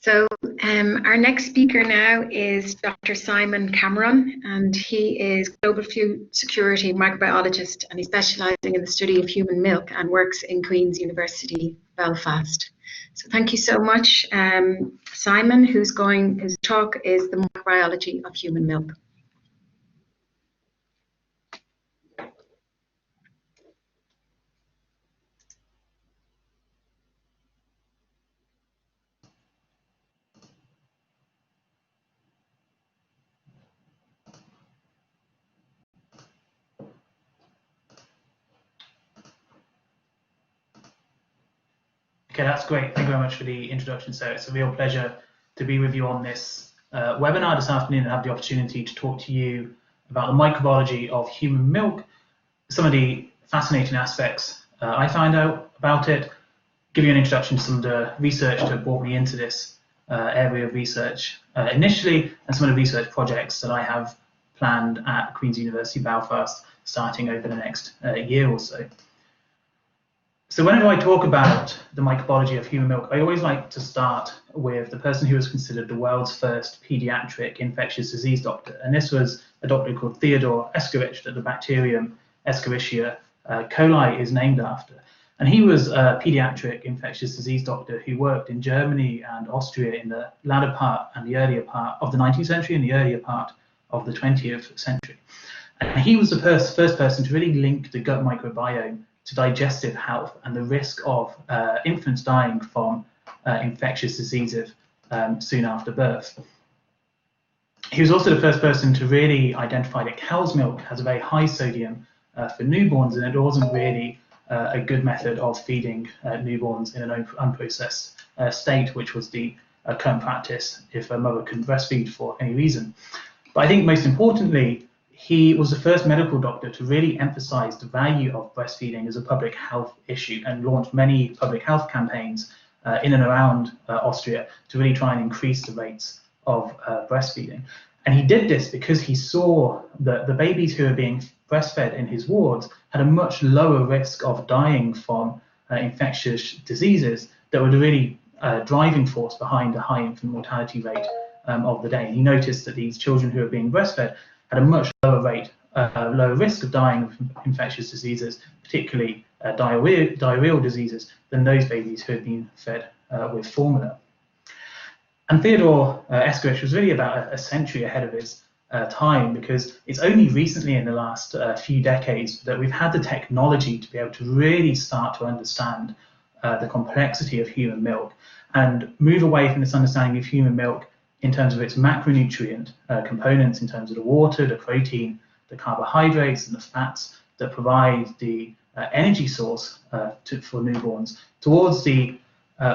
Speaker 1: So our next speaker now is Dr. Simon Cameron, and he is Global Food Security Microbiologist, and he's specialising in the study of human milk and works in Queen's University, Belfast. So thank you so much, Simon, his talk is the microbiology of human milk.
Speaker 4: Okay, that's great. Thank you very much for the introduction, Sarah. It's a real pleasure to be with you on this webinar this afternoon and have the opportunity to talk to you about the microbiology of human milk, some of the fascinating aspects I found out about it, give you an introduction to some of the research that brought me into this area of research initially, and some of the research projects that I have planned at Queen's University Belfast starting over the next year or so. So whenever I talk about the microbiology of human milk, I always like to start with the person who was considered the world's first pediatric infectious disease doctor. And this was a doctor called Theodore Escherich, that the bacterium Escherichia coli is named after. And he was a pediatric infectious disease doctor who worked in Germany and Austria in the latter part and the earlier part of the 19th century and the earlier part of the 20th century. And he was the first person to really link the gut microbiome to digestive health and the risk of infants dying from infectious diseases soon after birth. He was also the first person to really identify that cow's milk has a very high sodium for newborns, and it wasn't really a good method of feeding newborns in an unprocessed state, which was the current practice if a mother couldn't breastfeed for any reason. But I think most importantly, he was the first medical doctor to really emphasize the value of breastfeeding as a public health issue and launched many public health campaigns in and around Austria to really try and increase the rates of breastfeeding. And he did this because he saw that the babies who were being breastfed in his wards had a much lower risk of dying from infectious diseases that were the really driving force behind the high infant mortality rate of the day. And he noticed that these children who were being breastfed had a much lower rate, lower risk of dying of infectious diseases, particularly diarrheal diseases, than those babies who had been fed with formula. And Theodore Escherich was really about a century ahead of his time, because it's only recently in the last few decades that we've had the technology to be able to really start to understand the complexity of human milk and move away from this understanding of human milk in terms of its macronutrient components, in terms of the water, the protein, the carbohydrates, and the fats that provide the energy source for newborns, towards the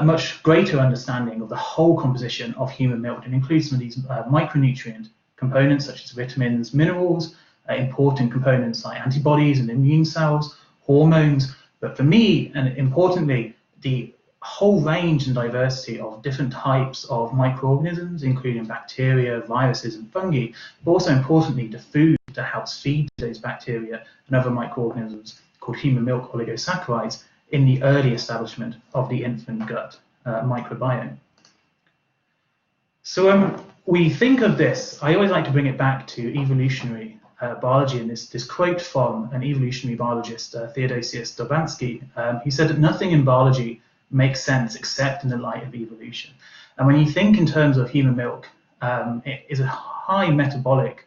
Speaker 4: much greater understanding of the whole composition of human milk, and includes some of these micronutrient components such as vitamins, minerals, important components like antibodies and immune cells, hormones, but for me, and importantly, the whole range and diversity of different types of microorganisms, including bacteria, viruses, and fungi, but also importantly, the food that helps feed those bacteria and other microorganisms called human milk oligosaccharides in the early establishment of the infant gut microbiome. So we think of this, I always like to bring it back to evolutionary biology, and this quote from an evolutionary biologist, Theodosius Dobransky. He said that nothing in biology makes sense except in the light of evolution. And when you think in terms of human milk, it is a high metabolic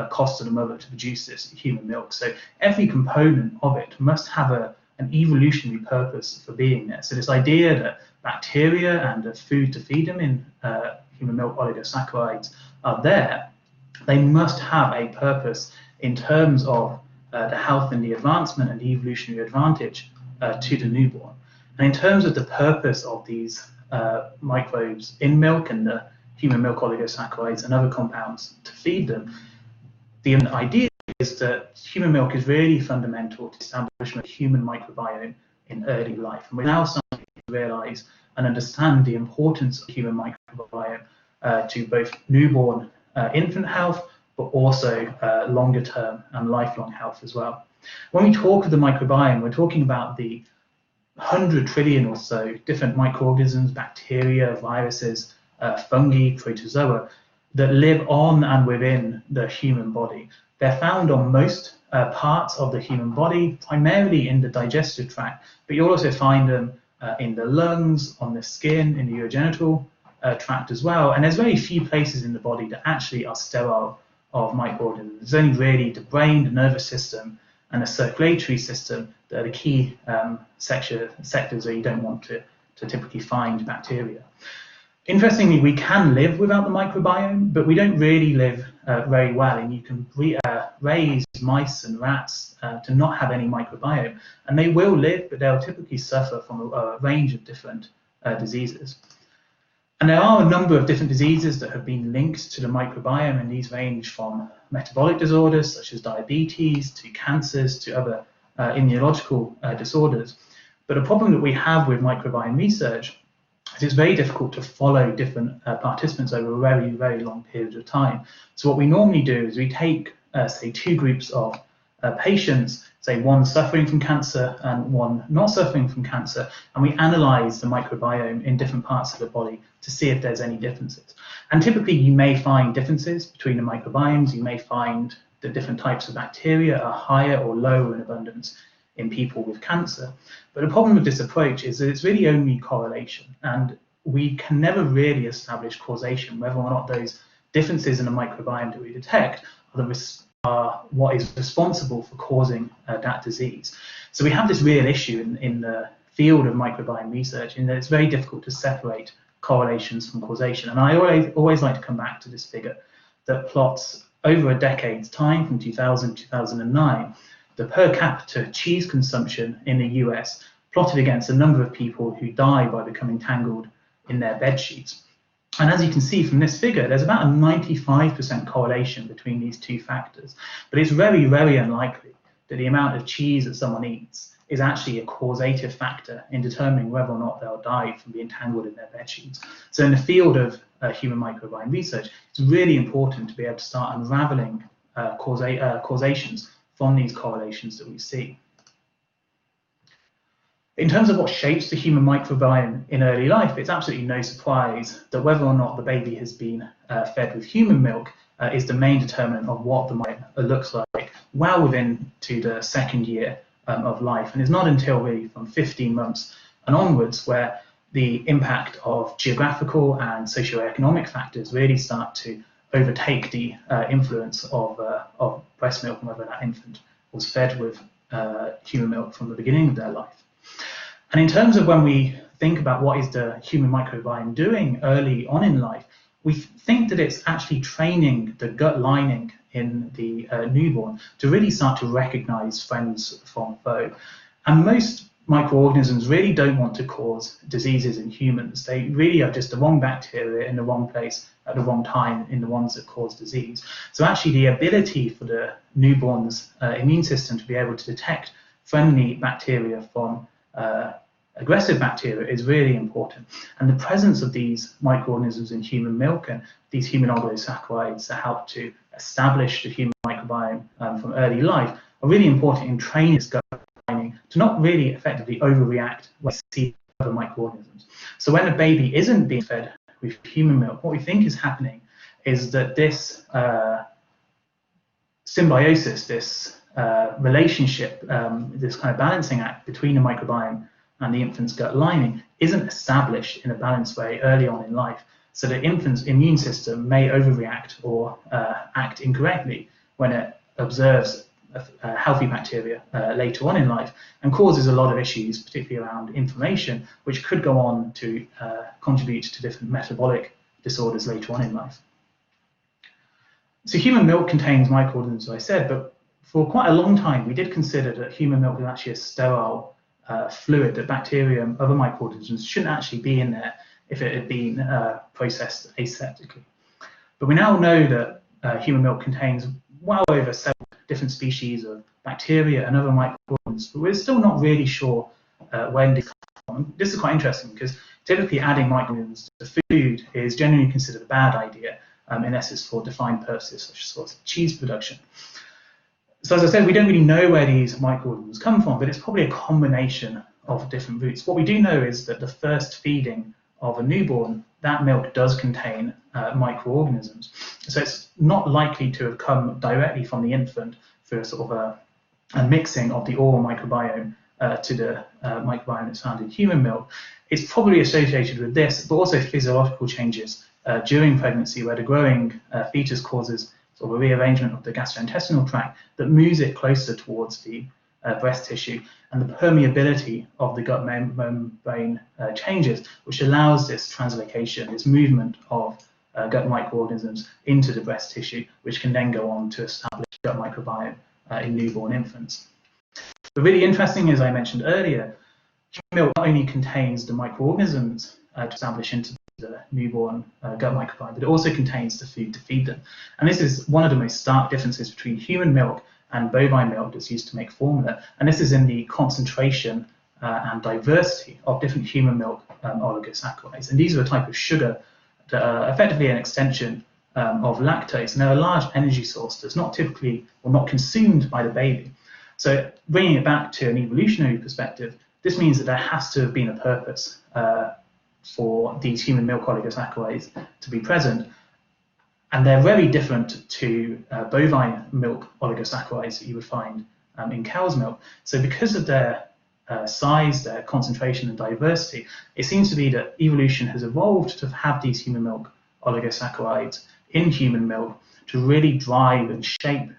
Speaker 4: cost to the mother to produce this human milk. So every component of it must have an evolutionary purpose for being there. So this idea that bacteria and the food to feed them in human milk oligosaccharides are there, they must have a purpose in terms of the health and the advancement and the evolutionary advantage to the newborn. And in terms of the purpose of these microbes in milk and the human milk oligosaccharides and other compounds to feed them, the idea is that human milk is really fundamental to the establishment of human microbiome in early life. And we're now starting to realize and understand the importance of human microbiome to both newborn infant health, but also longer term and lifelong health as well. When we talk of the microbiome, we're talking about the 100 trillion or so different microorganisms, bacteria, viruses, fungi, protozoa that live on and within the human body. They're found on most parts of the human body, primarily in the digestive tract, but you'll also find them in the lungs, on the skin, in the urogenital tract as well. And there's very few places in the body that actually are sterile of microorganisms. There's only really the brain, the nervous system, and the circulatory system that are the key sectors where you don't want to typically find bacteria. Interestingly, we can live without the microbiome, but we don't really live very well. And you can raise mice and rats to not have any microbiome, and they will live, but they'll typically suffer from a range of different diseases. And there are a number of different diseases that have been linked to the microbiome, and these range from metabolic disorders such as diabetes to cancers to other immunological disorders. But a problem that we have with microbiome research is it's very difficult to follow different participants over a very, very long period of time. So what we normally do is we take, say, two groups of patients, say one suffering from cancer and one not suffering from cancer, and we analyze the microbiome in different parts of the body to see if there's any differences. And typically you may find differences between the microbiomes. You may find that different types of bacteria are higher or lower in abundance in people with cancer. But the problem with this approach is that it's really only correlation, and we can never really establish causation, whether or not those differences in the microbiome that we detect are what is responsible for causing that disease. So we have this real issue in the field of microbiome research, in that it's very difficult to separate correlations from causation. And I always like to come back to this figure that plots over a decade's time, from 2000 to 2009, the per capita cheese consumption in the US plotted against the number of people who die by becoming tangled in their bed sheets. And as you can see from this figure, there's about a 95% correlation between these two factors. But it's very, very unlikely that the amount of cheese that someone eats is actually a causative factor in determining whether or not they'll die from being tangled in their bed sheets. So in the field of human microbiome research, it's really important to be able to start unraveling causations from these correlations that we see. In terms of what shapes the human microbiome in early life, it's absolutely no surprise that whether or not the baby has been fed with human milk is the main determinant of what the microbiome looks like well within to the second year of life. And it's not until really from 15 months and onwards where the impact of geographical and socioeconomic factors really start to overtake the influence of breast milk, and whether that infant was fed with human milk from the beginning of their life. And in terms of when we think about what is the human microbiome doing early on in life, we think that it's actually training the gut lining in the newborn to really start to recognize friends from foe. And most microorganisms really don't want to cause diseases in humans. They really are just the wrong bacteria in the wrong place at the wrong time in the ones that cause disease. So actually the ability for the newborn's immune system to be able to detect friendly bacteria from aggressive bacteria is really important. And the presence of these microorganisms in human milk and these human oligosaccharides that help to establish the human microbiome from early life are really important in training its gut lining to not really effectively overreact when we see other microorganisms. So when a baby isn't being fed with human milk, what we think is happening is that this symbiosis, this relationship, this kind of balancing act between the microbiome and the infant's gut lining isn't established in a balanced way early on in life. So the infant's immune system may overreact or act incorrectly when it observes healthy bacteria later on in life, and causes a lot of issues, particularly around inflammation, which could go on to contribute to different metabolic disorders later on in life. So human milk contains microorganisms, as I said, but for quite a long time we did consider that human milk was actually a sterile fluid, that bacteria and other microorganisms shouldn't actually be in there if it had been processed aseptically. But we now know that human milk contains well over several different species of bacteria and other microorganisms, but we're still not really sure when these come from. This is quite interesting because typically adding microorganisms to food is generally considered a bad idea, unless it's for defined purposes such as sort of cheese production. So as I said, we don't really know where these microorganisms come from, but it's probably a combination of different routes. What we do know is that the first feeding of a newborn, that milk does contain microorganisms. So it's not likely to have come directly from the infant through a sort of a mixing of the oral microbiome to the microbiome that's found in human milk. It's probably associated with this, but also physiological changes during pregnancy, where the growing fetus causes sort of a rearrangement of the gastrointestinal tract that moves it closer towards the breast tissue, and the permeability of the gut membrane changes, which allows this translocation, this movement of gut microorganisms into the breast tissue, which can then go on to establish gut microbiome in newborn infants. But really interesting, as I mentioned earlier, human milk not only contains the microorganisms to establish into the newborn gut microbiome, but it also contains the food to feed them. And this is one of the most stark differences between human milk and bovine milk that's used to make formula. And this is in the concentration and diversity of different human milk oligosaccharides. And these are a type of sugar that are effectively an extension of lactose, and they're a large energy source that's not typically or not consumed by the baby. So bringing it back to an evolutionary perspective, this means that there has to have been a purpose for these human milk oligosaccharides to be present. And they're very different to bovine milk oligosaccharides that you would find in cow's milk. So because of their size, their concentration and diversity, it seems to be that evolution has evolved to have these human milk oligosaccharides in human milk to really drive and shape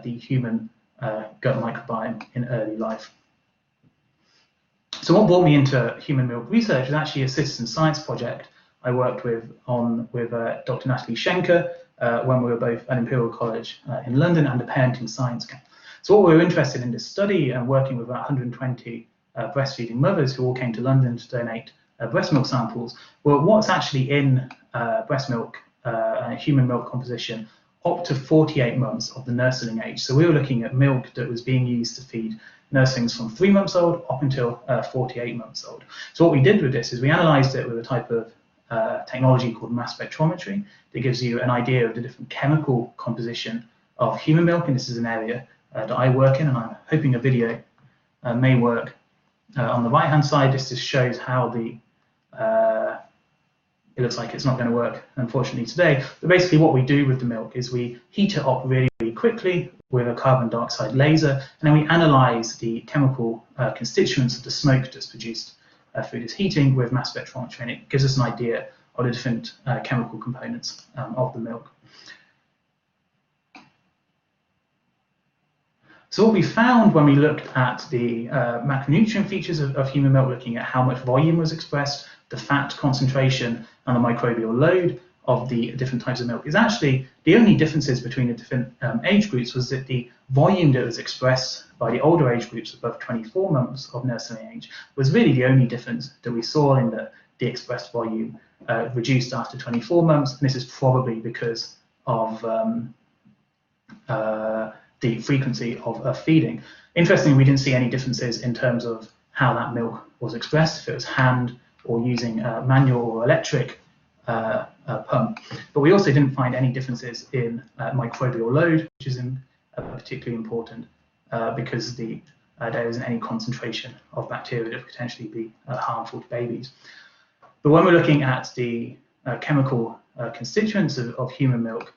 Speaker 4: the human gut microbiome in early life. So what brought me into human milk research was actually a citizen science project I worked with Dr. Natalie Schenker when we were both at Imperial College in London and a parenting science camp. So what we were interested in this study and working with about 120 breastfeeding mothers who all came to London to donate breast milk samples were what's actually in breast milk, human milk composition up to 48 months of the nursling age. So we were looking at milk that was being used to feed nurslings from 3 months old up until 48 months old. So what we did with this is we analysed it with a type of technology called mass spectrometry that gives you an idea of the different chemical composition of human milk, and this is an area that I work in, and I'm hoping a video may work. On the right hand side, this just shows how the it looks like it's not going to work, unfortunately, today. But basically what we do with the milk is we heat it up really, really quickly with a carbon dioxide laser, and then we analyse the chemical constituents of the smoke that's produced through this heating with mass spectrometry, and it gives us an idea of the different chemical components of the milk. So what we found when we looked at the macronutrient features of human milk, looking at how much volume was expressed, the fat concentration and the microbial load of the different types of milk, is actually the only differences between the different age groups was that the volume that was expressed by the older age groups above 24 months of nursery age was really the only difference that we saw in the expressed volume reduced after 24 months, and this is probably because of the frequency of feeding. Interestingly, we didn't see any differences in terms of how that milk was expressed, if it was hand or using manual or electric pump. But we also didn't find any differences in microbial load, which is particularly important because there isn't any concentration of bacteria that could potentially be harmful to babies. But when we're looking at the chemical constituents of human milk,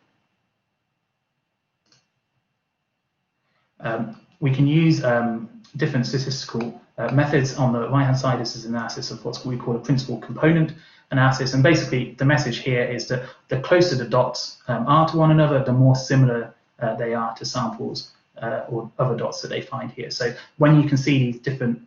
Speaker 4: we can use different statistical methods. On the right hand side, this is an analysis of what we call a principal component analysis, and basically the message here is that the closer the dots are to one another, the more similar they are to samples or other dots that they find here. So when you can see these different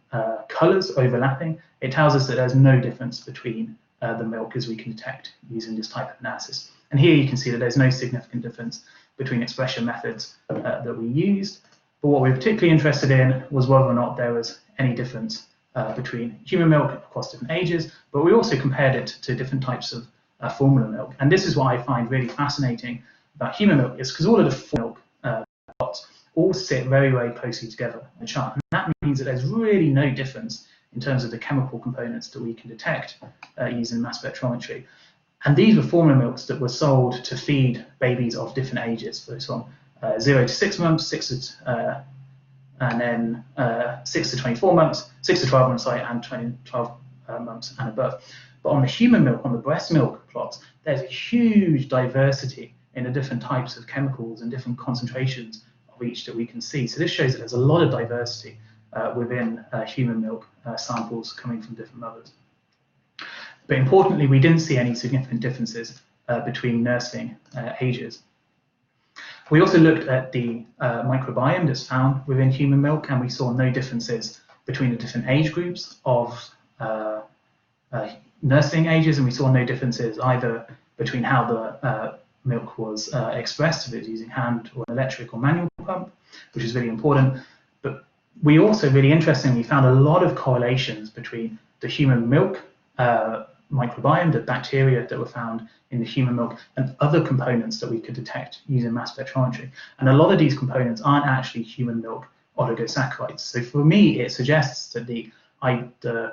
Speaker 4: colours overlapping, it tells us that there's no difference between the milk as we can detect using this type of analysis. And here you can see that there's no significant difference between expression methods that we used. But what we're particularly interested in was whether or not there was any difference between human milk across different ages, but we also compared it to different types of formula milk. And this is what I find really fascinating about human milk, is because all of the milk plots all sit very, very closely together in the chart. And that means that there's really no difference in terms of the chemical components that we can detect using mass spectrometry. And these were formula milks that were sold to feed babies of different ages, so from 0 to 6 months, 6 to 24 months, 6 to 12 months, sorry, and 12 months and above. But on the human milk, on the breast milk plots, there's a huge diversity in the different types of chemicals and different concentrations of each that we can see. So this shows that there's a lot of diversity within human milk samples coming from different mothers. But importantly, we didn't see any significant differences between nursling ages. We also looked at the microbiome that's found within human milk, and we saw no differences between the different age groups of nursling ages, and we saw no differences either between how the milk was expressed, if it was using hand or an electric or manual pump, which is really important. But we also, really interestingly, found a lot of correlations between the human milk microbiome, the bacteria that were found in the human milk, and other components that we could detect using mass spectrometry. And a lot of these components aren't actually human milk oligosaccharides. So for me, it suggests that the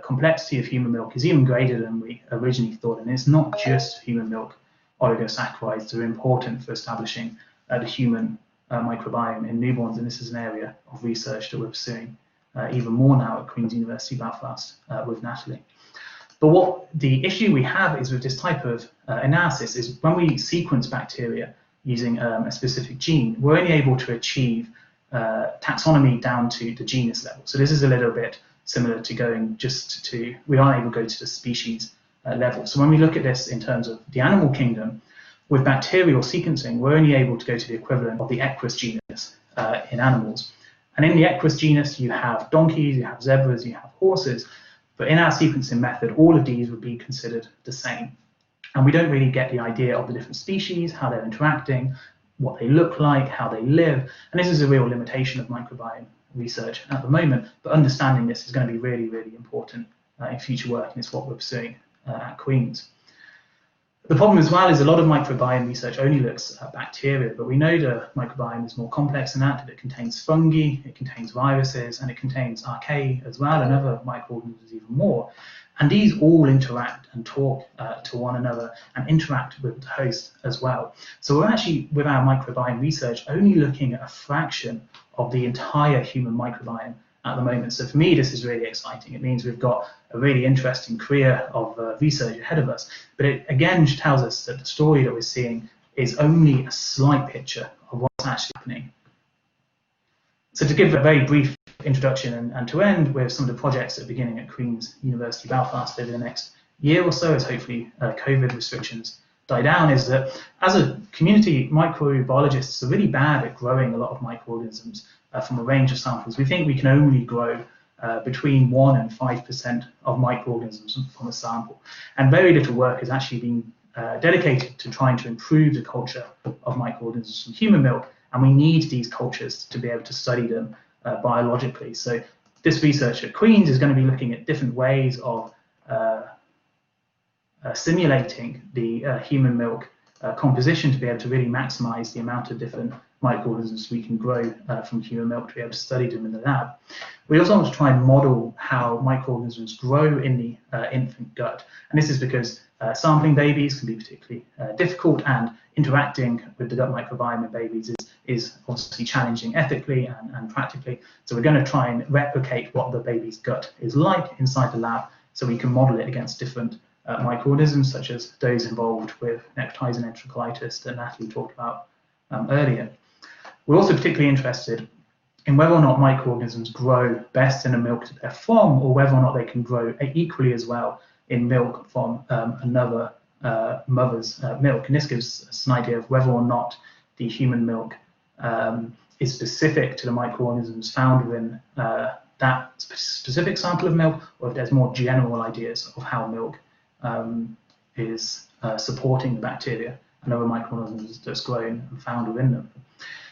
Speaker 4: complexity of human milk is even greater than we originally thought, and it's not just human milk oligosaccharides that are important for establishing the human microbiome in newborns, and this is an area of research that we're pursuing even more now at Queen's University Belfast with Natalie. But what the issue we have is with this type of analysis is when we sequence bacteria using a specific gene, we're only able to achieve taxonomy down to the genus level. So this is a little bit similar to going just to, we aren't able to go to the species level. So when we look at this in terms of the animal kingdom, with bacterial sequencing, we're only able to go to the equivalent of the Equus genus in animals. And in the Equus genus, you have donkeys, you have zebras, you have horses. But in our sequencing method, all of these would be considered the same. And we don't really get the idea of the different species, how they're interacting, what they look like, how they live. And this is a real limitation of microbiome research at the moment. But understanding this is going to be really, really important in future work, and it's what we're pursuing at Queen's. The problem as well is a lot of microbiome research only looks at bacteria, but we know the microbiome is more complex than that. It contains fungi, it contains viruses, and it contains archaea as well, and other microorganisms even more. And these all interact and talk to one another and interact with the host as well. So we're actually, with our microbiome research, only looking at a fraction of the entire human microbiome at the moment. So for me, this is really exciting. It means we've got a really interesting career of research ahead of us. But it again tells us that the story that we're seeing is only a slight picture of what's actually happening. So to give a very brief introduction and to end with some of the projects that are beginning at Queen's University Belfast over the next year or so, as hopefully COVID restrictions die down, is that as a community, microbiologists are really bad at growing a lot of microorganisms from a range of samples. We think we can only grow between 1 and 5% of microorganisms from a sample. And very little work has actually been dedicated to trying to improve the culture of microorganisms from human milk, and we need these cultures to be able to study them biologically. So this research at Queen's is going to be looking at different ways of simulating the human milk composition to be able to really maximize the amount of different microorganisms we can grow from human milk to be able to study them in the lab. We also want to try and model how microorganisms grow in the infant gut. And this is because sampling babies can be particularly difficult, and interacting with the gut microbiome in babies is obviously challenging ethically and practically. So we're going to try and replicate what the baby's gut is like inside the lab so we can model it against different microorganisms, such as those involved with necrotizing enterocolitis that Natalie talked about earlier. We're also particularly interested in whether or not microorganisms grow best in a milk that they're from, or whether or not they can grow equally as well in milk from another mother's milk. And this gives us an idea of whether or not the human milk is specific to the microorganisms found within that specific sample of milk, or if there's more general ideas of how milk is supporting the bacteria and other microorganisms that's grown and found within them.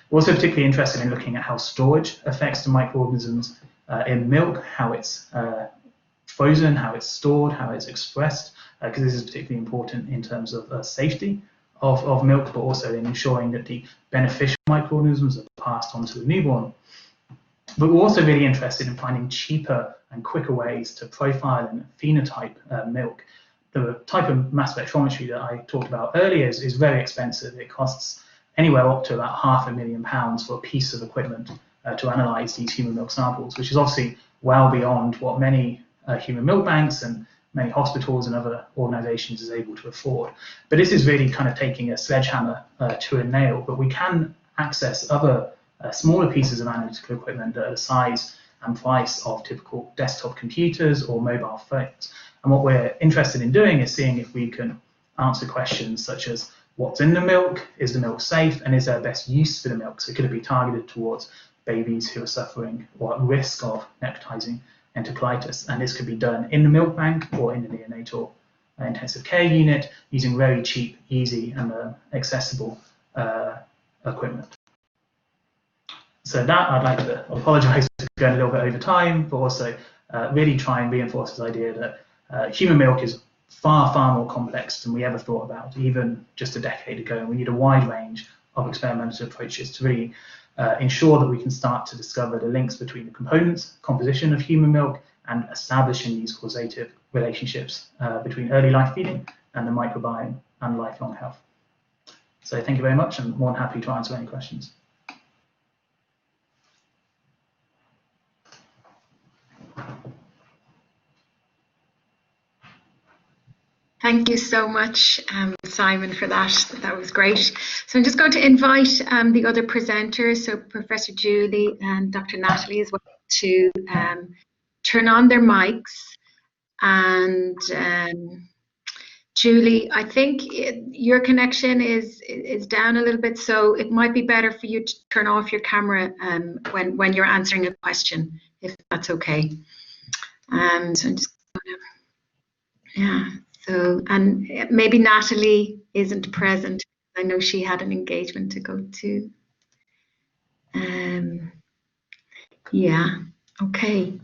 Speaker 4: We're also particularly interested in looking at how storage affects the microorganisms in milk, how it's frozen, how it's stored, how it's expressed, because this is particularly important in terms of safety of milk, but also in ensuring that the beneficial microorganisms are passed on to the newborn. But we're also really interested in finding cheaper and quicker ways to profile and phenotype milk. The type of mass spectrometry that I talked about earlier is very expensive. It costs anywhere up to about £500,000 for a piece of equipment to analyse these human milk samples, which is obviously well beyond what many human milk banks and many hospitals and other organisations is able to afford. But this is really kind of taking a sledgehammer to a nail, but we can access other smaller pieces of analytical equipment that are the size and price of typical desktop computers or mobile phones. And what we're interested in doing is seeing if we can answer questions such as what's in the milk, is the milk safe, and is there best use for the milk? So could it be targeted towards babies who are suffering or at risk of necrotizing enterocolitis? And this could be done in the milk bank or in the neonatal intensive care unit using very cheap, easy, and accessible equipment. So that, I'd like to apologise for going a little bit over time, but also really try and reinforce this idea that human milk is far, far more complex than we ever thought about, even just a decade ago. And we need a wide range of experimental approaches to really ensure that we can start to discover the links between the components, composition of human milk, and establishing these causative relationships between early life feeding and the microbiome and lifelong health. So thank you very much. I'm more than happy to answer any questions.
Speaker 1: Thank you so much, Simon, for that. That was great. So I'm just going to invite the other presenters, so Professor Julie and Dr. Natalie as well, to turn on their mics. And Julie, I think your connection is down a little bit, so it might be better for you to turn off your camera when you're answering a question, if that's okay. So I'm just gonna, yeah. So, and maybe Natalie isn't present. I know she had an engagement to go to. Yeah, okay.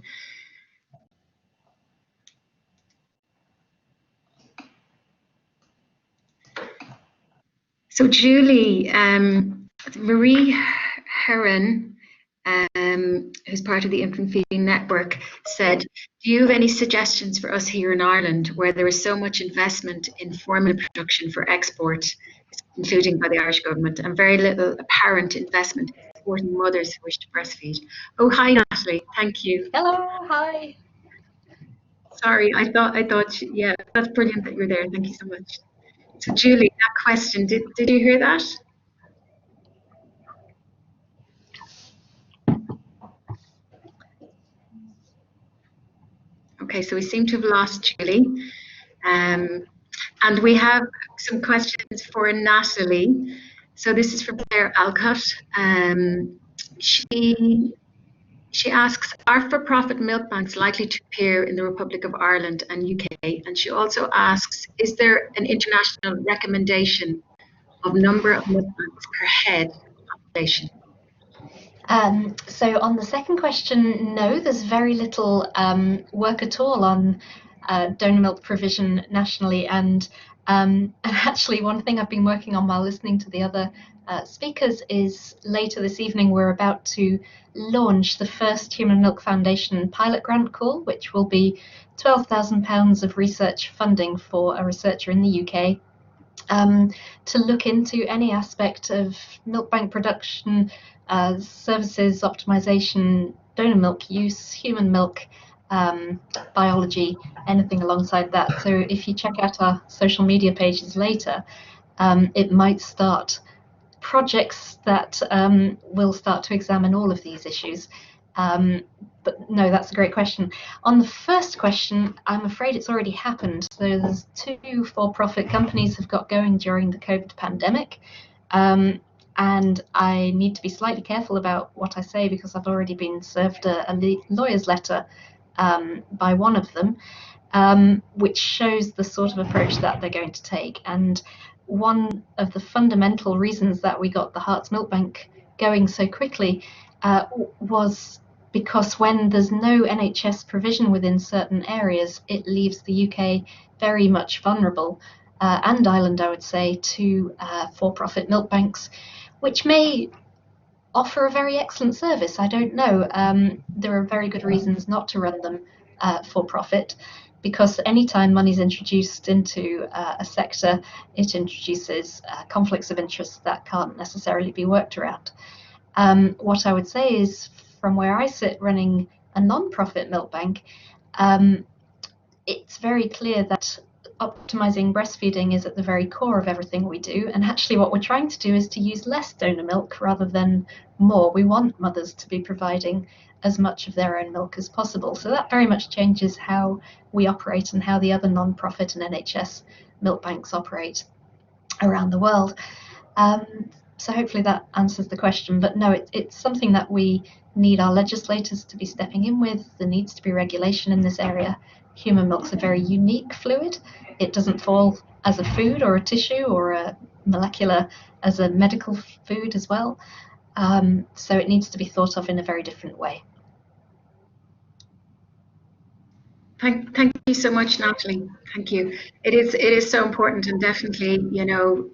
Speaker 1: So Julie, Marie Heron, who's part of the Infant Feeding Network, said, do you have any suggestions for us here in Ireland where there is so much investment in formula production for export, including by the Irish government, and very little apparent investment in supporting mothers who wish to breastfeed? Oh, hi, Natalie. Thank you.
Speaker 2: Hello, hi.
Speaker 1: Sorry, I thought, yeah, that's brilliant that you're there. Thank you so much. So Julie, that question, did you hear that? Okay, so we seem to have lost Julie. And we have some questions for Natalie. So this is from Claire Alcott. She asks, are for-profit milk banks likely to appear in the Republic of Ireland and UK? And she also asks, is there an international recommendation of number of milk banks per head of population?
Speaker 2: So on the second question, no, there's very little work at all on donor milk provision nationally. And actually, one thing I've been working on while listening to the other speakers is later this evening, we're about to launch the first Human Milk Foundation pilot grant call, which will be £12,000 of research funding for a researcher in the UK. To look into any aspect of milk bank production, services, optimization, donor milk use, human milk, biology, anything alongside that. So if you check out our social media pages later, it might start projects that will start to examine all of these issues. But no, that's a great question. On the first question, I'm afraid it's already happened. So there's 2 for-profit companies have got going during the COVID pandemic. And I need to be slightly careful about what I say because I've already been served a lawyer's letter by one of them, which shows the sort of approach that they're going to take. And one of the fundamental reasons that we got the Hearts Milk Bank going so quickly was because when there's no NHS provision within certain areas, it leaves the UK very much vulnerable, and Ireland, I would say, to for-profit milk banks, which may offer a very excellent service. I don't know. There are very good reasons not to run them for profit, because anytime money's introduced into a sector, it introduces conflicts of interest that can't necessarily be worked around. What I would say is, from where I sit running a non-profit milk bank, it's very clear that optimizing breastfeeding is at the very core of everything we do. And actually what we're trying to do is to use less donor milk rather than more. We want mothers to be providing as much of their own milk as possible. So that very much changes how we operate and how the other non-profit and NHS milk banks operate around the world. So hopefully that answers the question. But no, it's something that we need our legislators to be stepping in with. There needs to be regulation in this area. Human milk's a very unique fluid. It doesn't fall as a food or a tissue or a molecular as a medical food as well. So it needs to be thought of in a very different way.
Speaker 1: Thank you so much, Natalie. Thank you. It is so important, and definitely,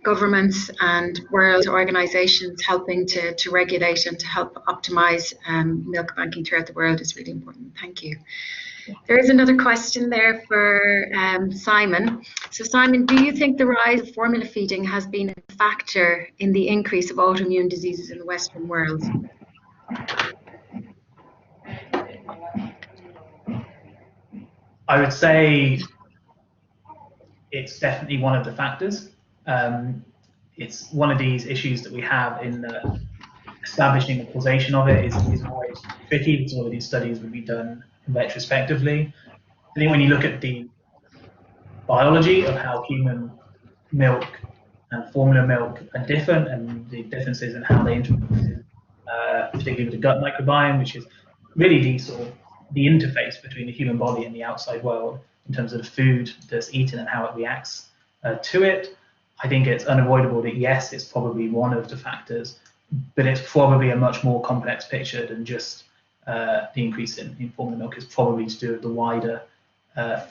Speaker 1: governments and world organisations helping to regulate and to help optimise milk banking throughout the world is really important. Thank you. There is another question there for Simon. So, Simon, do you think the rise of formula feeding has been a factor in the increase of autoimmune diseases in the Western world?
Speaker 4: I would say it's definitely one of the factors. It's one of these issues that we have in establishing the causation of it is always tricky because all of these studies would be done retrospectively. I think when you look at the biology of how human milk and formula milk are different and the differences in how they interact, particularly with the gut microbiome, which is really the interface between the human body and the outside world in terms of the food that's eaten and how it reacts to it. I think it's unavoidable that yes, it's probably one of the factors, but it's probably a much more complex picture than just the increase in formula milk. Is probably to do with the wider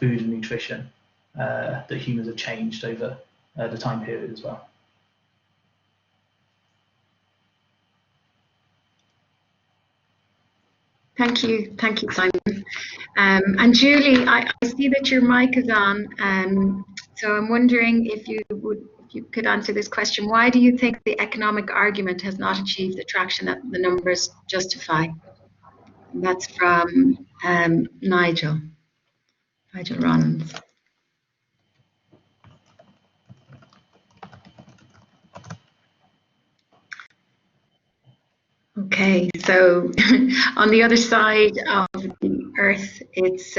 Speaker 4: food and nutrition that humans have changed over the time period as well.
Speaker 1: Thank you, Simon. And Julie, I see that your mic is on, so I'm wondering if you could answer this question. Why do you think the economic argument has not achieved the traction that the numbers justify? And that's from Nigel Rollins. Okay, so on the other side of the Earth, it's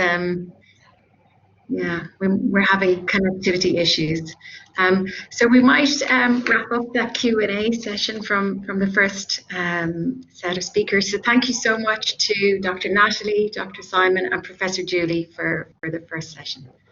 Speaker 1: yeah, we're having connectivity issues. So we might wrap up that Q&A session from the first set of speakers. So thank you so much to Dr. Natalie, Dr. Simon, and Professor Julie for the first session.